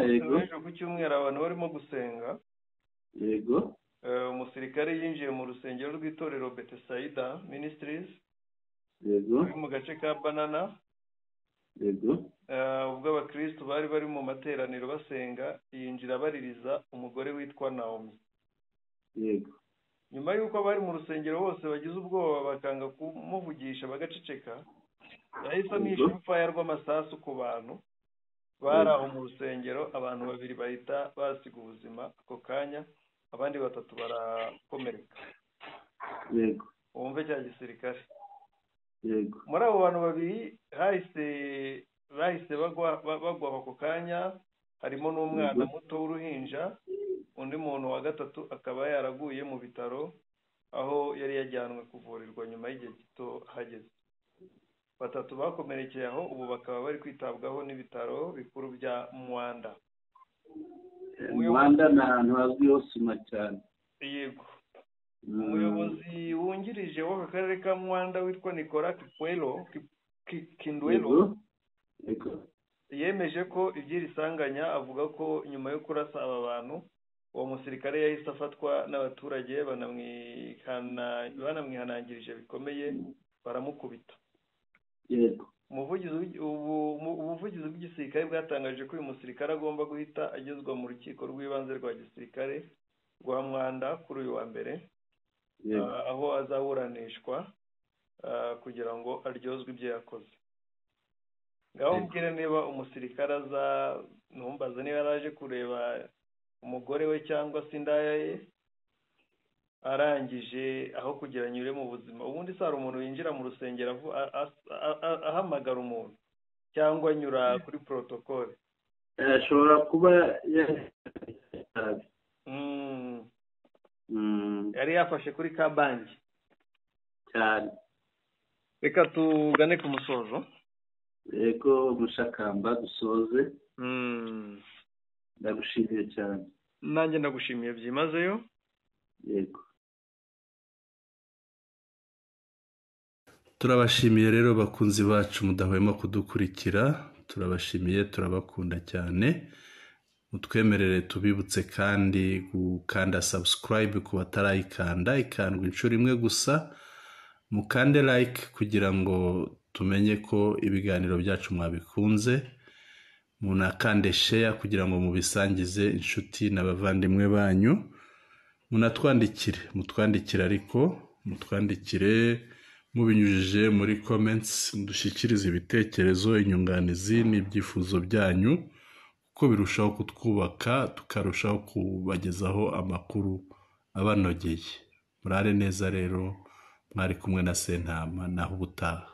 Yego ejo ku cyumweru abantu barimo gusenga. yego umusirikare yinjiye mu rusengero rw'itorero Bethsaida Ministries. yego ruri mu gace ka Banana. yego ubwo abakristo bari mu materaniro basenga yinjira baririza umugore witwa Naomi. yego nyuma y'uko abari mu rusengero bose bagize ubwoba bakanga kumuvugisha bagaceceka, yahise amisha urufaya rw'amasasu ku bantu bari aho mu rusengero. abantu 2 bahita basiga ubuzima ako kanya, abandi 3 barakomereka. yego wumve cya gisirikare. yego muri abo bantu 2 bahise bagwa ako kanya harimo n'umwana muto w'uruhinja. undi muntu wa 3 akaba yaraguye mu bitaro aho yari yajyanwe kuvurirwa nyuma y'igihe gito hageze. 3 bakomerekeye aho ubu bakaba bari kwitabwaho n'ibitaro bikuru bya Mwanda. Mwanda ni ahantu hazwiho sima cyane. yego umuyobozi wungirije w'aka karere ka Mwanda witwa Nicolas Kindwelo yemeje ko iby'iri sanganya, avuga ko nyuma yo kurasa aba bantu uwo musirikare yahise afatwa n'abaturage banamwihanangirije bikomeye baramukubita. yego ubuvugizi bw'igisirikare bwatangaje ko uyu musirikare agomba guhita agezwa mu rukiko rw'ibanze rwa gisirikare rwa Mwanda kuri uyu wa mbere, aho azaburanishwa kugira ngo aryozwe ibyo yakoze. ngaho mbwira niba umusirikare ntumbaze niba yaraje kureba umugore we cyangwa se indaya ye arangije aho kugira anyure mu buzima. ubundi se hari umuntu winjira mu rusengero ahamagara umuntu cyangwa anyura kuri protocole? ashobora kuba yari yafashe kuri ka banki cyane. reka tugane ku musozo. yego Mushakamba dusoze. ndagushimiye cyane. nanjye ndagushimiye byimazeyo. yego turabashimiye rero bakunzi bacu mudahwema kudukurikira. turabashimiye, turabakunda cyane. mutwemerere tubibutse kandi gukanda subscribe ku batarayikanda, ikandwa inshuro imwe gusa. mukande like kugira ngo tumenye ko ibiganiro byacu mwabikunze. munakande share kugira ngo mubisangize inshuti n'abavandimwe banyu. mutwandikire ariko mutwandikire mubinyujije muri comments, dushyikirize ibitekerezo, inyunganizi n'ibyifuzo byanyu, kuko birushaho kutwubaka tukarushaho kubagezaho amakuru abanogeye. murare neza rero, mwari kumwe na Sentama, naho ubutaha.